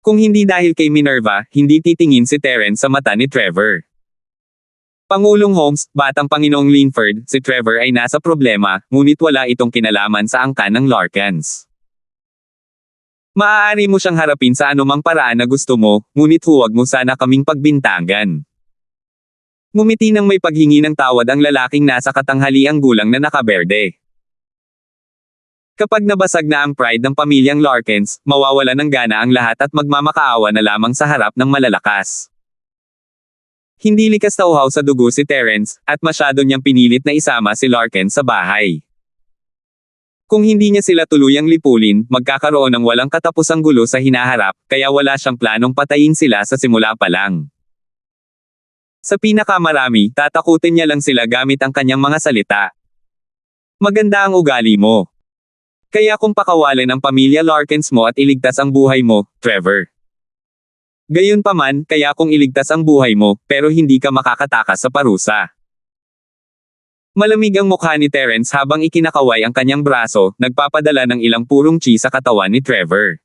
Kung hindi dahil kay Minerva, hindi titingin si Terence sa mata ni Trevor. Pangulong Holmes, batang Panginoong Linford, si Trevor ay nasa problema, ngunit wala itong kinalaman sa angkan ng Larkins. Maaari mo siyang harapin sa anumang paraan na gusto mo, ngunit huwag mo sana kaming pagbintangan. Ngumiti nang may paghingi ng tawad ang lalaking nasa katanghaliang gulang na nakaberde. Kapag nabasag na ang pride ng pamilyang Larkins, mawawala ng gana ang lahat at magmamakaawa na lamang sa harap ng malalakas. Hindi likas na uhaw sa dugo si Terence, at masyado niyang pinilit na isama si Larkin sa bahay. Kung hindi niya sila tuluyang lipulin, magkakaroon ng walang katapusang gulo sa hinaharap, kaya wala siyang planong patayin sila sa simula pa lang. Sa pinakamarami, tatakutin niya lang sila gamit ang kanyang mga salita. Maganda ang ugali mo. Kaya kung pakawalin ang pamilya Larkins mo at iligtas ang buhay mo, Trevor. Gayunpaman, kaya kung iligtas ang buhay mo, pero hindi ka makakatakas sa parusa. Malamig ang mukha ni Terence habang ikinakaway ang kanyang braso, nagpapadala ng ilang purong chi sa katawan ni Trevor.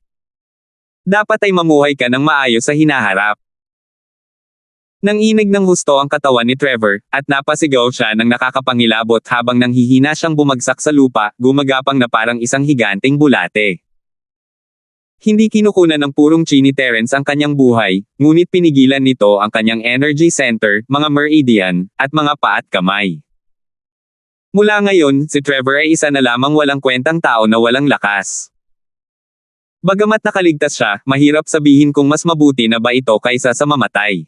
Dapat ay mamuhay ka ng maayos sa hinaharap. Nanginig ng husto ang katawan ni Trevor, at napasigaw siya ng nakakapangilabot habang nanghihina siyang bumagsak sa lupa, gumagapang na parang isang higanteng bulate. Hindi kinukunan ng purong chi ni Terence ang kanyang buhay, ngunit pinigilan nito ang kanyang energy center, mga meridian, at mga paa at kamay. Mula ngayon, si Trevor ay isa na lamang walang kwentang tao na walang lakas. Bagamat nakaligtas siya, mahirap sabihin kung mas mabuti na ba ito kaysa sa mamatay.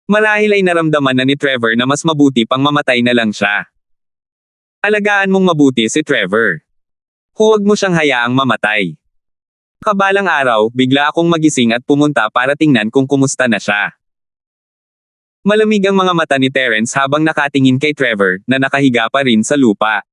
Marahil ay naramdaman na ni Trevor na mas mabuti pang mamatay na lang siya. Alagaan mong mabuti si Trevor. Huwag mo siyang hayaang mamatay. Kabalang araw, bigla akong magising at pumunta para tingnan kung kumusta na siya. Malamig ang mga mata ni Terence habang nakatingin kay Trevor, na nakahiga pa rin sa lupa.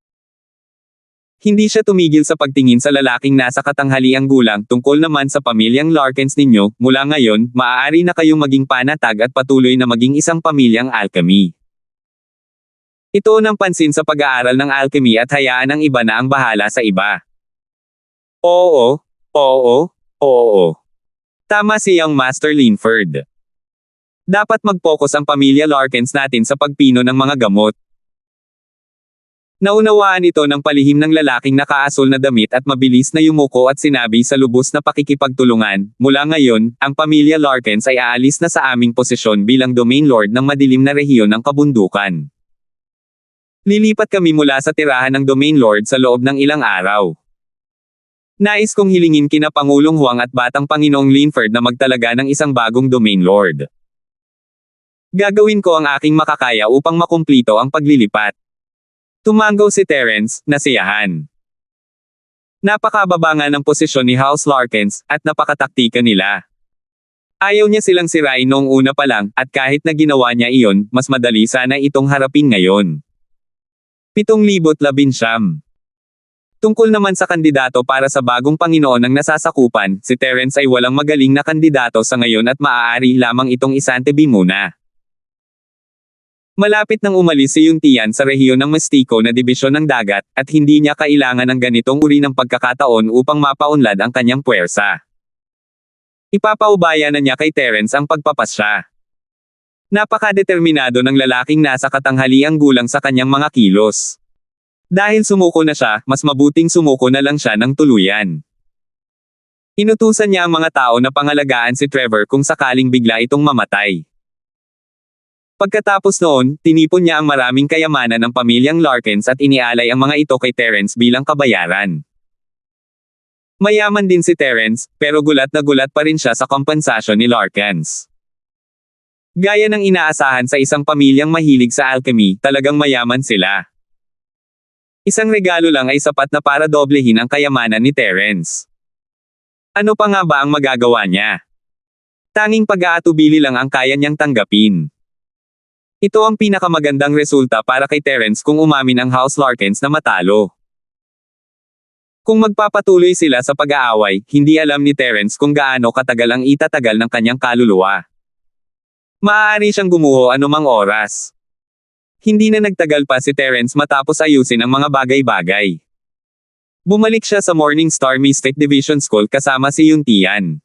Hindi siya tumigil sa pagtingin sa lalaking nasa katanghaliang gulang tungkol naman sa pamilyang Larkins ninyo, mula ngayon, maaari na kayong maging panatag at patuloy na maging isang pamilyang alchemy. Ito ang pansin sa pag-aaral ng alchemy at hayaan ang iba na ang bahala sa iba. Oo, oo, oo. Tama si Young Master Linford. Dapat mag-focus ang pamilya Larkins natin sa pagpino ng mga gamot. Naunawaan ito ng palihim ng lalaking nakaasul na damit at mabilis na yumuko at sinabi sa lubos na pakikipagtulungan, mula ngayon, ang pamilya Larkins ay aalis na sa aming posisyon bilang Domain Lord ng madilim na rehiyon ng kabundukan. Lilipat kami mula sa tirahan ng Domain Lord sa loob ng ilang araw. Nais kong hilingin kina Pangulong Huang at Batang Panginoong Linford na magtalaga ng isang bagong Domain Lord. Gagawin ko ang aking makakaya upang makumplito ang paglilipat. Tumango si Terence, nasiyahan. Napakababa nga ng posisyon ni House Larkins, at napakataktika nila. Ayaw niya silang sirain noong una pa lang, at kahit na ginawa niya iyon, mas madali sana itong harapin ngayon. 7,019. Tungkol naman sa kandidato para sa bagong Panginoon ng nasasakupan, si Terence ay walang magaling na kandidato sa ngayon at maaari lamang itong isantabi muna. Malapit nang umalis si Yuntian sa rehiyon ng Mestico na dibisyon ng dagat, at hindi niya kailangan ng ganitong uri ng pagkakataon upang mapaunlad ang kanyang puwersa. Ipapaubaya na niya kay Terence ang pagpapasya. Napakadeterminado ng lalaking nasa katanghaliang gulang sa kanyang mga kilos. Dahil sumuko na siya, mas mabuting sumuko na lang siya ng tuluyan. Inutusan niya ang mga tao na pangalagaan si Trevor kung sakaling bigla itong mamatay. Pagkatapos noon, tinipon niya ang maraming kayamanan ng pamilyang Larkins at inialay ang mga ito kay Terence bilang kabayaran. Mayaman din si Terence, pero gulat na gulat pa rin siya sa kompensasyon ni Larkins. Gaya ng inaasahan sa isang pamilyang mahilig sa alchemy, talagang mayaman sila. Isang regalo lang ay sapat na para doblehin ang kayamanan ni Terence. Ano pa nga ba ang magagawa niya? Tanging pag-aatubili lang ang kaya niyang tanggapin. Ito ang pinakamagandang resulta para kay Terence kung umamin ang House Larkins na matalo. Kung magpapatuloy sila sa pag-aaway, hindi alam ni Terence kung gaano katagal ang itatagal ng kanyang kaluluwa. Maaari siyang gumuho anumang oras. Hindi na nagtagal pa si Terence matapos ayusin ang mga bagay-bagay. Bumalik siya sa Morningstar Mystic Division School kasama si Yuntian.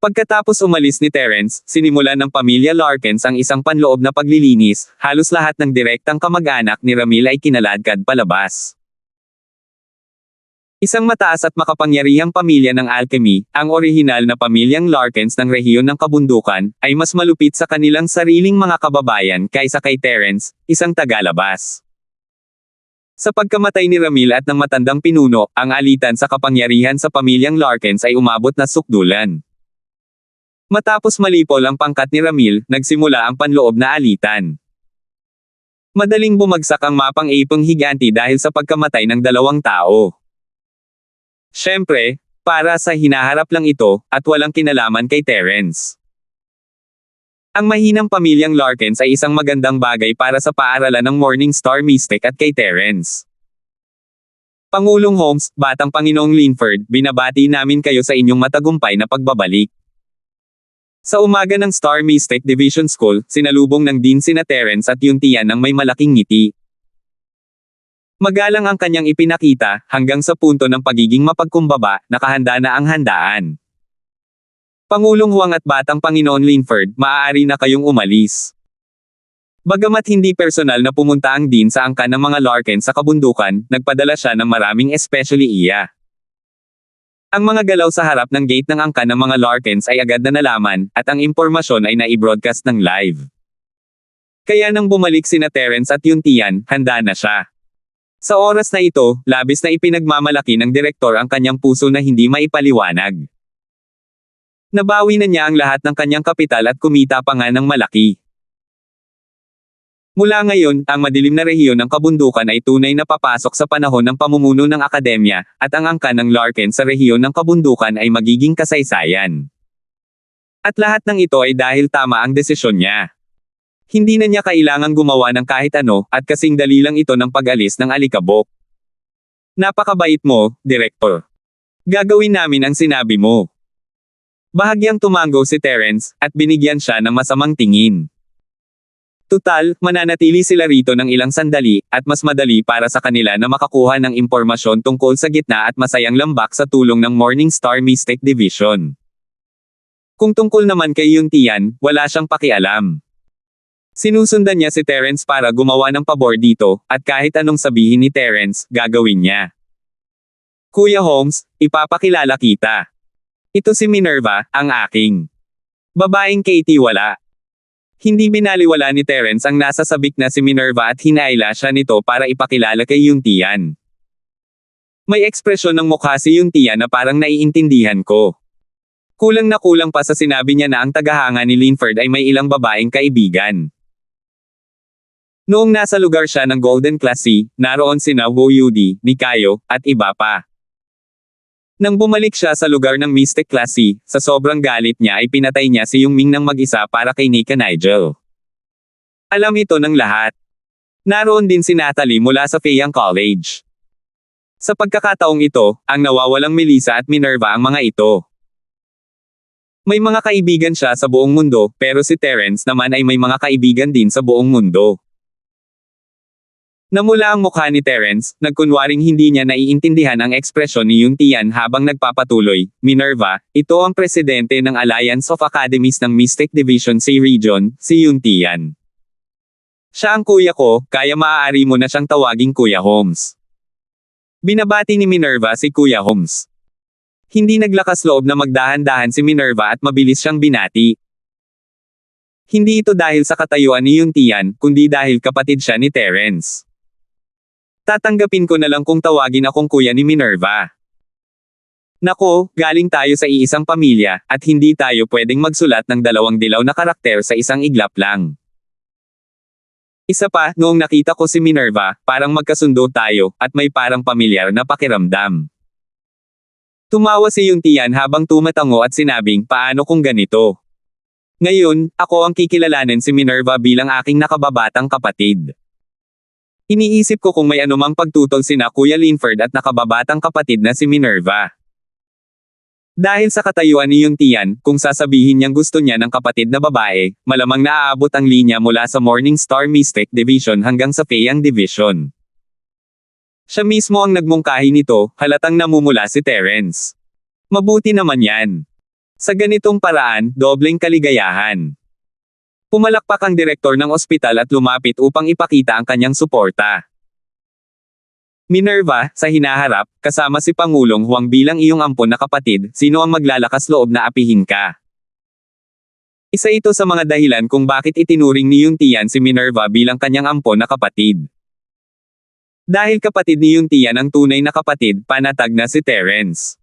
Pagkatapos umalis ni Terence, sinimulan ng pamilya Larkins ang isang panloob na paglilinis, halos lahat ng direktang kamag-anak ni Ramil ay kinaladkad palabas. Isang mataas at makapangyarihang pamilya ng alchemy, ang orihinal na pamilyang Larkins ng rehiyon ng kabundukan, ay mas malupit sa kanilang sariling mga kababayan kaysa kay Terence, isang tagalabas. Sa pagkamatay ni Ramil at ng matandang pinuno, ang alitan sa kapangyarihan sa pamilyang Larkins ay umabot na sukdulan. Matapos malipol ang pangkat ni Ramil, nagsimula ang panloob na alitan. Madaling bumagsak ang mapang Apong Higanti dahil sa pagkamatay ng dalawang tao. Siyempre, para sa hinaharap lang ito, at walang kinalaman kay Terence. Ang mahinang pamilyang Larkins ay isang magandang bagay para sa paaralan ng Morningstar Mystic at kay Terence. Pangulong Holmes, Batang Panginoong Linford, binabati namin kayo sa inyong matagumpay na pagbabalik. Sa umaga ng Star Mystic Division School, sinalubong ng Dean sina Terence at Yuntian ng may malaking ngiti. Magalang ang kanyang ipinakita, hanggang sa punto ng pagiging mapagkumbaba, nakahanda na ang handaan. Pangulong Huang at Batang Panginoon Linford, maaari na kayong umalis. Bagamat hindi personal na pumunta ang Dean sa angkan ng mga Larkins sa kabundukan, nagpadala siya ng maraming especially iya. Ang mga galaw sa harap ng gate ng angkan ng mga Larkins ay agad na nalaman, at ang impormasyon ay nai-broadcast ng live. Kaya nang bumalik sina Terence at Yuntian, handa na siya. Sa oras na ito, labis na ipinagmamalaki ng direktor ang kanyang puso na hindi maipaliwanag. Nabawi na niya ang lahat ng kanyang kapital at kumita pa nga ng malaki. Mula ngayon, ang madilim na rehiyon ng kabundukan ay tunay na papasok sa panahon ng pamumuno ng akademya, at ang angkan ng Larkin sa rehiyon ng kabundukan ay magiging kasaysayan. At lahat ng ito ay dahil tama ang desisyon niya. Hindi na niya kailangang gumawa ng kahit ano, at kasing dali lang ito ng pag-alis ng alikabok. Napakabait mo, Direktor. Gagawin namin ang sinabi mo. Bahagyang tumango si Terence, at binigyan siya ng masamang tingin. Tutal, mananatili sila rito ng ilang sandali, at mas madali para sa kanila na makakuha ng impormasyon tungkol sa gitna at masayang lambak sa tulong ng Morningstar Mystic Division. Kung tungkol naman kay Yuntian, wala siyang pakialam. Sinusundan niya si Terence para gumawa ng pabor dito, at kahit anong sabihin ni Terence, gagawin niya. Kuya Holmes, ipapakilala kita. Ito si Minerva, ang aking babaeng Katie wala. Hindi binaliwala ni Terence ang nasa sabik na si Minerva at hinaila siya nito para ipakilala kay Yuntian. May ekspresyon ng mukha si Yuntian na parang naiintindihan ko. Kulang na kulang pa sa sinabi niya na ang tagahanga ni Linford ay may ilang babaeng kaibigan. Noong nasa lugar siya ng Golden Class C, naroon sina Wu Yudi, Nikayo, at iba pa. Nang bumalik siya sa lugar ng Mystic Class C, sa sobrang galit niya ay pinatay niya si Yung Ming ng mag-isa para kay Nika Nigel. Alam ito ng lahat. Naroon din si Natalie mula sa Fayang College. Sa pagkakataong ito, ang nawawalang Melissa at Minerva ang mga ito. May mga kaibigan siya sa buong mundo, pero si Terence naman ay may mga kaibigan din sa buong mundo. Namula ang mukha ni Terence, nagkunwaring hindi niya naiintindihan ang ekspresyon ni Yuntian habang nagpapatuloy. Minerva, ito ang presidente ng Alliance of Academies ng Mystic Division C Region, si Yuntian. Siya ang kuya ko, kaya maaari mo na siyang tawaging Kuya Holmes. Binabati ni Minerva si Kuya Holmes. Hindi naglakas loob na magdahan-dahan si Minerva at mabilis siyang binati. Hindi ito dahil sa katayuan ni Yuntian, kundi dahil kapatid siya ni Terence. Tatanggapin ko na lang kung tawagin akong kuya ni Minerva. Nako, galing tayo sa iisang pamilya, at hindi tayo pwedeng magsulat ng dalawang dilaw na karakter sa isang iglap lang. Isa pa, noong nakita ko si Minerva, parang magkasundo tayo, at may parang pamilyar na pakiramdam. Tumawa si Yuntian habang tumatango at sinabing, paano kung ganito? Ngayon, ako ang kikilalanin si Minerva bilang aking nakababatang kapatid. Iniisip ko kung may anumang pagtutol sina Kuya Linford at nakababatang kapatid na si Minerva. Dahil sa katayuan ni Yuntian, kung sasabihin niyang gusto niya ng kapatid na babae, malamang naaabot ang linya mula sa Morningstar Mystic Division hanggang sa Fayang Division. Siya mismo ang nagmungkahi nito, halatang namumula si Terence. Mabuti naman yan. Sa ganitong paraan, dobleng kaligayahan. Pumalakpak ang direktor ng ospital at lumapit upang ipakita ang kanyang suporta. Minerva, sa hinaharap, kasama si Pangulong Huang bilang iyong ampon na kapatid, sino ang maglalakas loob na apihin ka? Isa ito sa mga dahilan kung bakit itinuring ni Yuntian si Minerva bilang kanyang ampon na kapatid. Dahil kapatid ni Yuntian ang tunay na kapatid, panatag na si Terence.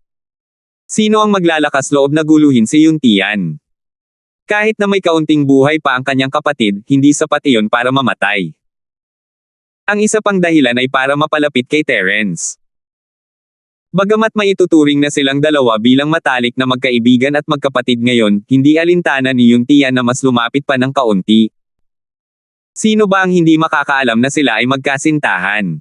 Sino ang maglalakas loob na guluhin si Yuntian? Kahit na may kaunting buhay pa ang kanyang kapatid, hindi sapat iyon para mamatay. Ang isa pang dahilan ay para mapalapit kay Terence. Bagamat maituturing na silang dalawa bilang matalik na magkaibigan at magkapatid ngayon, hindi alintana ni Yuntian na mas lumapit pa ng kaunti. Sino ba ang hindi makakaalam na sila ay magkasintahan?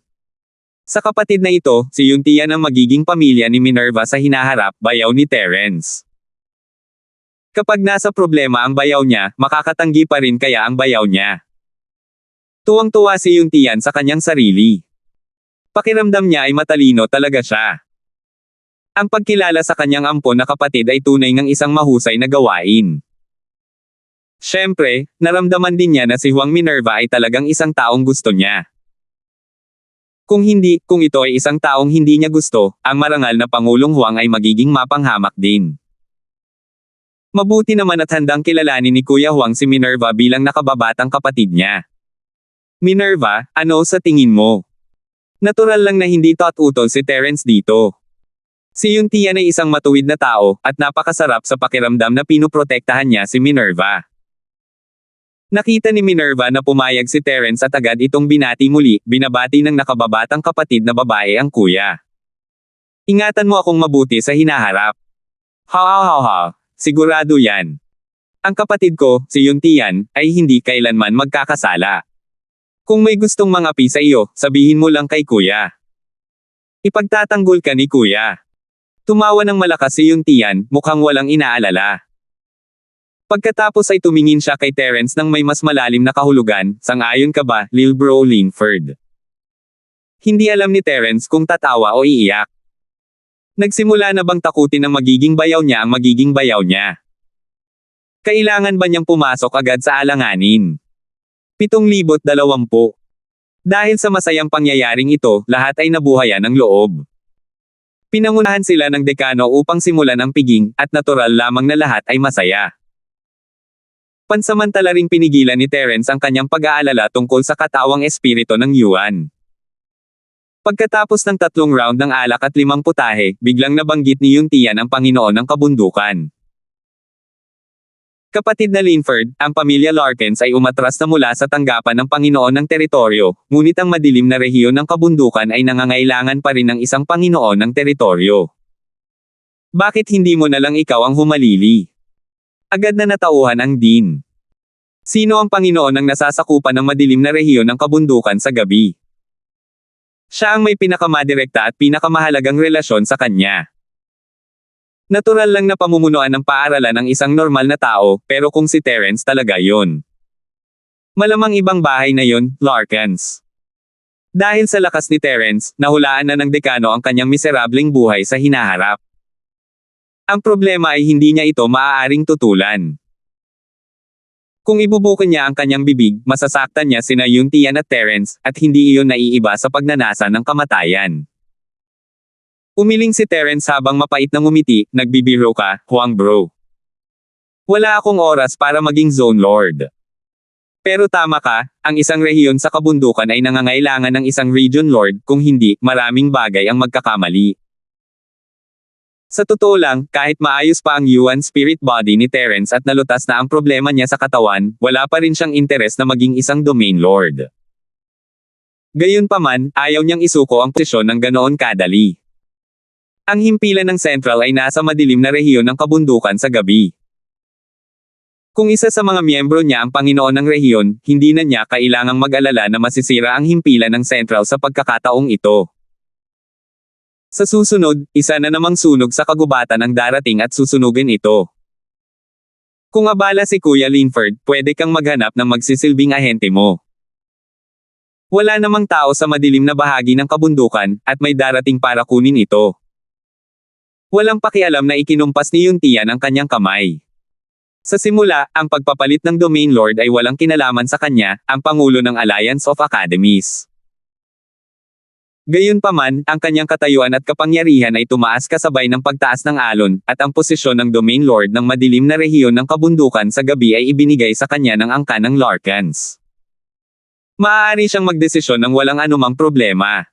Sa kapatid na ito, si Yuntian ang magiging pamilya ni Minerva sa hinaharap, bayaw ni Terence. Kapag nasa problema ang bayaw niya, makakatanggi pa rin kaya ang bayaw niya. Tuwang-tuwa si Yuntian sa kanyang sarili. Pakiramdam niya ay matalino talaga siya. Ang pagkilala sa kanyang ampon na kapatid ay tunay ngang isang mahusay na gawain. Siyempre, naramdaman din niya na si Huang Minerva ay talagang isang taong gusto niya. Kung ito ay isang taong hindi niya gusto, ang marangal na Pangulong Huang ay magiging mapanghamak din. Mabuti naman at handang kilalanin ni Kuya Huang si Minerva bilang nakababatang kapatid niya. Minerva, ano sa tingin mo? Natural lang na hindi tot-utol si Terence dito. Si Yuntian ay isang matuwid na tao, at napakasarap sa pakiramdam na pinoprotektahan niya si Minerva. Nakita ni Minerva na pumayag si Terence at agad itong binati muli, binabati ng nakababatang kapatid na babae ang kuya. Ingatan mo akong mabuti sa hinaharap. Ha, sigurado yan. Ang kapatid ko, si Yuntian, ay hindi kailanman magkakasala. Kung may gustong mangapi sa iyo, sabihin mo lang kay kuya. Ipagtatanggol ka ni kuya. Tumawa ng malakas si Yuntian, mukhang walang inaalala. Pagkatapos ay tumingin siya kay Terence ng may mas malalim na kahulugan, sang-ayon ka ba, Lil Bro Linford? Hindi alam ni Terence kung tatawa o iiyak. Nagsimula na bang takutin ng magiging bayaw niya ang magiging bayaw niya? Kailangan ba niyang pumasok agad sa alanganin? 7,020. Dahil sa masayang pangyayaring ito, lahat ay nabuhayan ng loob. Pinangunahan sila ng dekano upang simulan ang piging, at natural lamang na lahat ay masaya. Pansamantala ring pinigilan ni Terence ang kanyang pag-aalala tungkol sa katawang espiritu ng Yuan. Pagkatapos ng 3 round ng alak at 5 putahe, biglang nabanggit ni Yuntian ang Panginoon ng Kabundukan. Kapatid na Linford, ang pamilya Larkins ay umatras na mula sa tanggapan ng Panginoon ng teritoryo, ngunit ang madilim na rehiyon ng kabundukan ay nangangailangan pa rin ng isang Panginoon ng teritoryo. Bakit hindi mo na lang ikaw ang humalili? Agad na natauhan ang Dean. Sino ang Panginoon ng nasasakupan ng madilim na rehiyon ng kabundukan sa gabi? Siya ang may pinakamadirekta at pinakamahalagang relasyon sa kanya. Natural lang na pamumunuan ng paaralan ng isang normal na tao, pero kung si Terence talaga yon. Malamang ibang bahay na yon, Larkins. Dahil sa lakas ni Terence, nahulaan na ng dekano ang kanyang miserableng buhay sa hinaharap. Ang problema ay hindi niya ito maaaring tutulan. Kung ibubukan niya ang kanyang bibig, masasaktan niya sina Yuntian at Terence, at hindi iyon naiiba sa pagnanasa ng kamatayan. Umiling si Terence habang mapait na ngumiti, nagbibiro ka, Huang bro. Wala akong oras para maging zone lord. Pero tama ka, ang isang rehiyon sa kabundukan ay nangangailangan ng isang region lord, kung hindi, maraming bagay ang magkakamali. Sa totoo lang, kahit maayos pa ang Yuan spirit body ni Terence at nalutas na ang problema niya sa katawan, wala pa rin siyang interes na maging isang domain lord. Gayunpaman, ayaw niyang isuko ang posisyon ng ganoon kadali. Ang himpilan ng Central ay nasa madilim na rehiyon ng kabundukan sa gabi. Kung isa sa mga miyembro niya ang Panginoon ng rehiyon, hindi na niya kailangang mag-alala na masisira ang himpilan ng Central sa pagkakataong ito. Sa susunod, isa na namang sunog sa kagubatan ang darating at susunugin ito. Kung abala si Kuya Linford, pwede kang maghanap ng magsisilbing ahente mo. Wala namang tao sa madilim na bahagi ng kabundukan, at may darating para kunin ito. Walang pakialam na ikinumpas ni Yuntian ang kanyang kamay. Sa simula, ang pagpapalit ng Domain Lord ay walang kinalaman sa kanya, ang Pangulo ng Alliance of Academies. Gayunpaman, ang kanyang katayuan at kapangyarihan ay tumaas kasabay ng pagtaas ng alon, at ang posisyon ng Domain Lord ng madilim na rehiyon ng kabundukan sa gabi ay ibinigay sa kanya ng angkan ng Larkins. Maaari siyang magdesisyon ng walang anumang problema.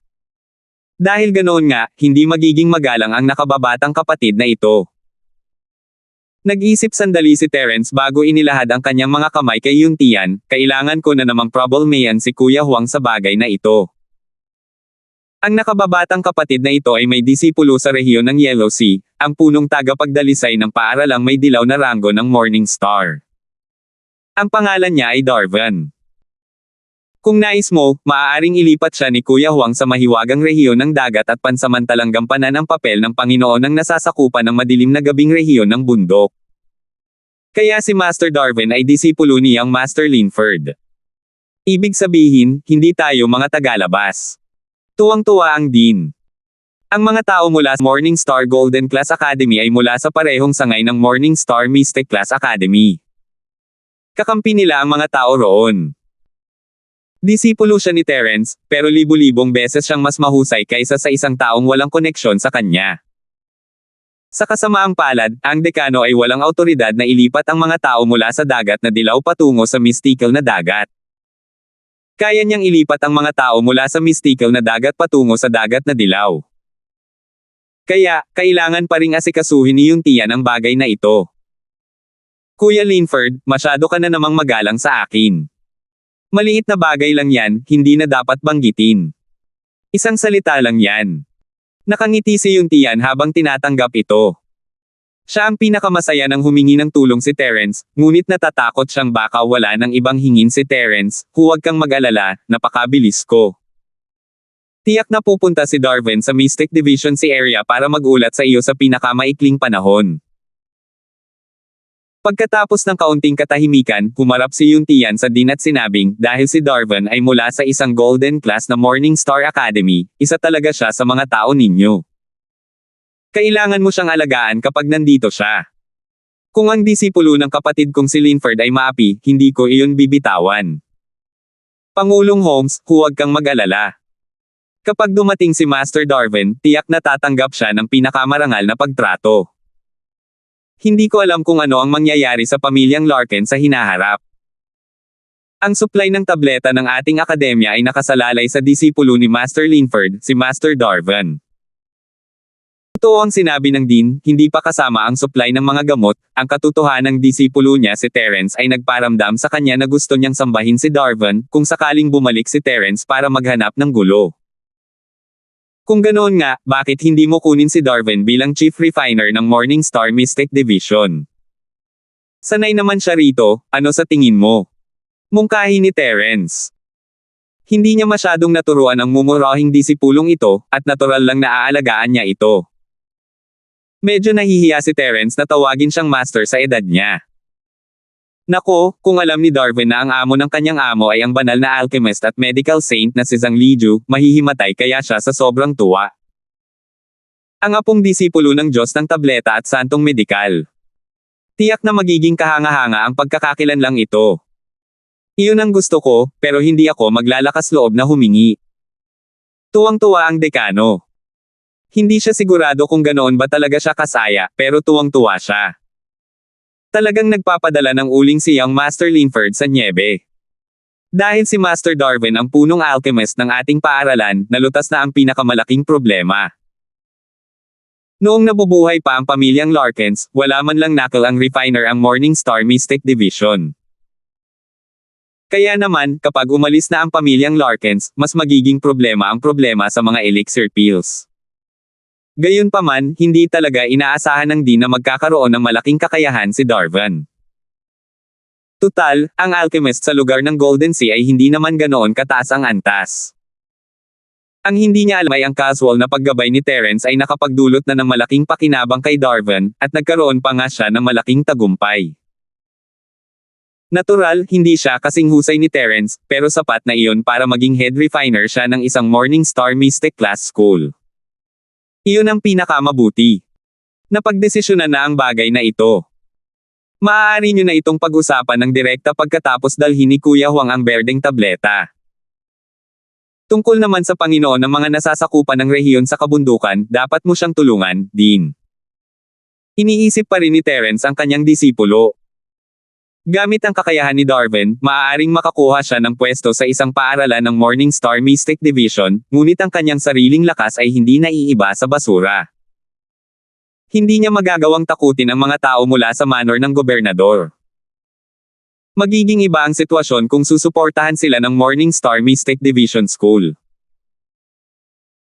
Dahil ganoon nga, hindi magiging magalang ang nakababatang kapatid na ito. Nag-isip sandali si Terence bago inilahad ang kanyang mga kamay kay Yuntian, kailangan ko na namang troublemayan si Kuya Huang sa bagay na ito. Ang nakababatang kapatid na ito ay may disipulo sa rehiyon ng Yellow Sea, ang punong tagapagdalisay ng paaralang may dilaw na ranggo ng Morning Star. Ang pangalan niya ay Darvan. Kung nais mo, maaaring ilipat siya ni Kuya Huang sa mahiwagang rehiyon ng dagat at pansamantalang gampanan ang papel ng Panginoon ng nasasakupan ng madilim na gabing rehiyon ng bundok. Kaya si Master Darwin ay disipulo niyang Master Linford. Ibig sabihin, hindi tayo mga tagalabas. Tuwang-tuwa ang Dean. Ang mga tao mula sa Morning Star Golden Class Academy ay mula sa parehong sangay ng Morning Star Mystic Class Academy. Kakampi nila ang mga tao roon. Disipulo siya ni Terence, pero libu-libong beses siyang mas mahusay kaysa sa isang taong walang koneksyon sa kanya. Sa kasamaang palad, ang dekano ay walang awtoridad na ilipat ang mga tao mula sa dagat na dilaw patungo sa mystical na dagat. Kaya niyang ilipat ang mga tao mula sa mystical na dagat patungo sa dagat na dilaw. Kaya, kailangan pa ring asikasuhin ni Yuntian ang bagay na ito. Kuya Linford, masyado ka na namang magalang sa akin. Maliit na bagay lang yan, hindi na dapat banggitin. Isang salita lang yan. Nakangiti si Yuntian habang tinatanggap ito. Siya ang pinakamasaya nang humingi ng tulong si Terence, ngunit natatakot siyang baka wala ng ibang hingin si Terence, huwag kang mag-alala, napakabilis ko. Tiyak na pupunta si Darwin sa Mystic Division Sea area para mag-ulat sa iyo sa pinakamaikling panahon. Pagkatapos ng kaunting katahimikan, humarap si Yuntian sa Dean at sinabing, dahil si Darwin ay mula sa isang golden class na Morning Star Academy, isa talaga siya sa mga tao ninyo. Kailangan mo siyang alagaan kapag nandito siya. Kung ang disipulo ng kapatid kong si Linford ay maapi, hindi ko iyon bibitawan. Pangulong Holmes, huwag kang mag-alala. Kapag dumating si Master Darwin, tiyak na tatanggap siya ng pinakamarangal na pagtrato. Hindi ko alam kung ano ang mangyayari sa pamilyang Larkin sa hinaharap. Ang supply ng tableta ng ating akademya ay nakasalalay sa disipulo ni Master Linford, si Master Darwin. Totoo ang sinabi ng Dean, hindi pa kasama ang supply ng mga gamot, ang katotohanang disipulo niya si Terence ay nagparamdam sa kanya na gusto niyang sambahin si Darwin, kung sakaling bumalik si Terence para maghanap ng gulo. Kung ganoon nga, bakit hindi mo kunin si Darwin bilang Chief Refiner ng Morning Star Mystic Division? Sanay naman siya rito, ano sa tingin mo? Mungkahi ni Terence. Hindi niya masyadong naturuan ang mumurahing disipulong ito, at natural lang na aalagaan niya ito. Medyo nahihiya si Terence na tawagin siyang master sa edad niya. Nako, kung alam ni Darwin na ang amo ng kanyang amo ay ang banal na alchemist at medical saint na si Zhang Liju, mahihimatay kaya siya sa sobrang tuwa. Ang apong disipulo ng Diyos ng tableta at santong medikal. Tiyak na magiging kahanga-hanga ang pagkakakilanlang ito. Iyon ang gusto ko, pero hindi ako maglalakas loob na humingi. Tuwang-tuwa ang dekano. Hindi siya sigurado kung ganoon ba talaga siya kasaya, pero tuwang-tuwa siya. Talagang nagpapadala ng uling si Young Master Linford sa niebe. Dahil si Master Darwin ang punong alchemist ng ating paaralan, nalutas na ang pinakamalaking problema. Noong nabubuhay pa ang pamilyang Larkins, wala man lang nakal ang refiner ang Morning Star Mystic Division. Kaya naman, kapag umalis na ang pamilyang Larkins, mas magiging problema ang problema sa mga elixir pills. Gayunpaman, hindi talaga inaasahan ng Dean na magkakaroon ng malaking kakayahan si Darwin. Tutal, ang alchemist sa lugar ng Golden Sea ay hindi naman ganoon kataas ang antas. Ang hindi niya alam ay ang casual na paggabay ni Terence ay nakapagdulot na ng malaking pakinabang kay Darwin, at nagkaroon pa nga siya ng malaking tagumpay. Natural, hindi siya kasing husay ni Terence, pero sapat na iyon para maging head refiner siya ng isang Morning Star Mystic Class School. Iyon ang pinakamabuti. Napagdesisyonan na ang bagay na ito. Maaari nyo na itong pag-usapan ng direkta pagkatapos dalhin ni Kuya Huang ang berdeng tableta. Tungkol naman sa Panginoon ng mga nasasakupan ng rehiyon sa kabundukan, dapat mo siyang tulungan, Dean. Iniisip pa rin ni Terence ang kanyang disipulo. Gamit ang kakayahan ni Darwin, maaaring makakuha siya ng pwesto sa isang paaralan ng Morningstar Mystic Division, ngunit ang kanyang sariling lakas ay hindi naiiba sa basura. Hindi niya magagawang takutin ang mga tao mula sa manor ng gobernador. Magiging iba ang sitwasyon kung susuportahan sila ng Morningstar Mystic Division School.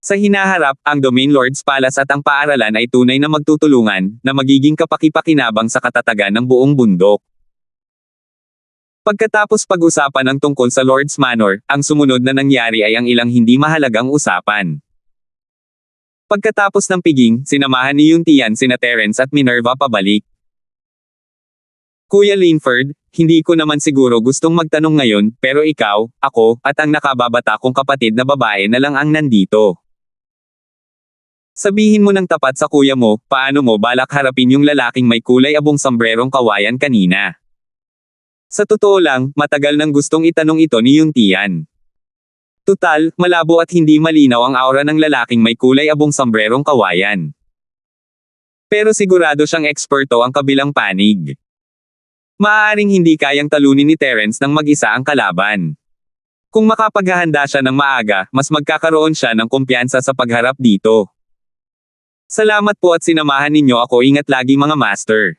Sa hinaharap, ang Domain Lord's Palace at ang paaralan ay tunay na magtutulungan, na magiging kapaki-pakinabang sa katatagan ng buong bundok. Pagkatapos pag-usapan ang tungkol sa Lord's Manor, ang sumunod na nangyari ay ang ilang hindi mahalagang usapan. Pagkatapos ng piging, sinamahan ni Yuntian sina Terence at Minerva pabalik. Kuya Linford, hindi ko naman siguro gustong magtanong ngayon, pero ikaw, ako, at ang nakababata kong kapatid na babae na lang ang nandito. Sabihin mo ng tapat sa kuya mo, paano mo balak harapin yung lalaking may kulay abong sombrerong kawayan kanina? Sa totoo lang, matagal nang gustong itanong ito ni Yuntian. Tutal, malabo at hindi malinaw ang aura ng lalaking may kulay abong sombrerong kawayan. Pero sigurado siyang eksperto ang kabilang panig. Maaaring hindi kayang talunin ni Terence nang mag-isa ang kalaban. Kung makapaghahanda siya ng maaga, mas magkakaroon siya ng kumpiyansa sa pagharap dito. Salamat po at sinamahan ninyo ako, ingat lagi mga master.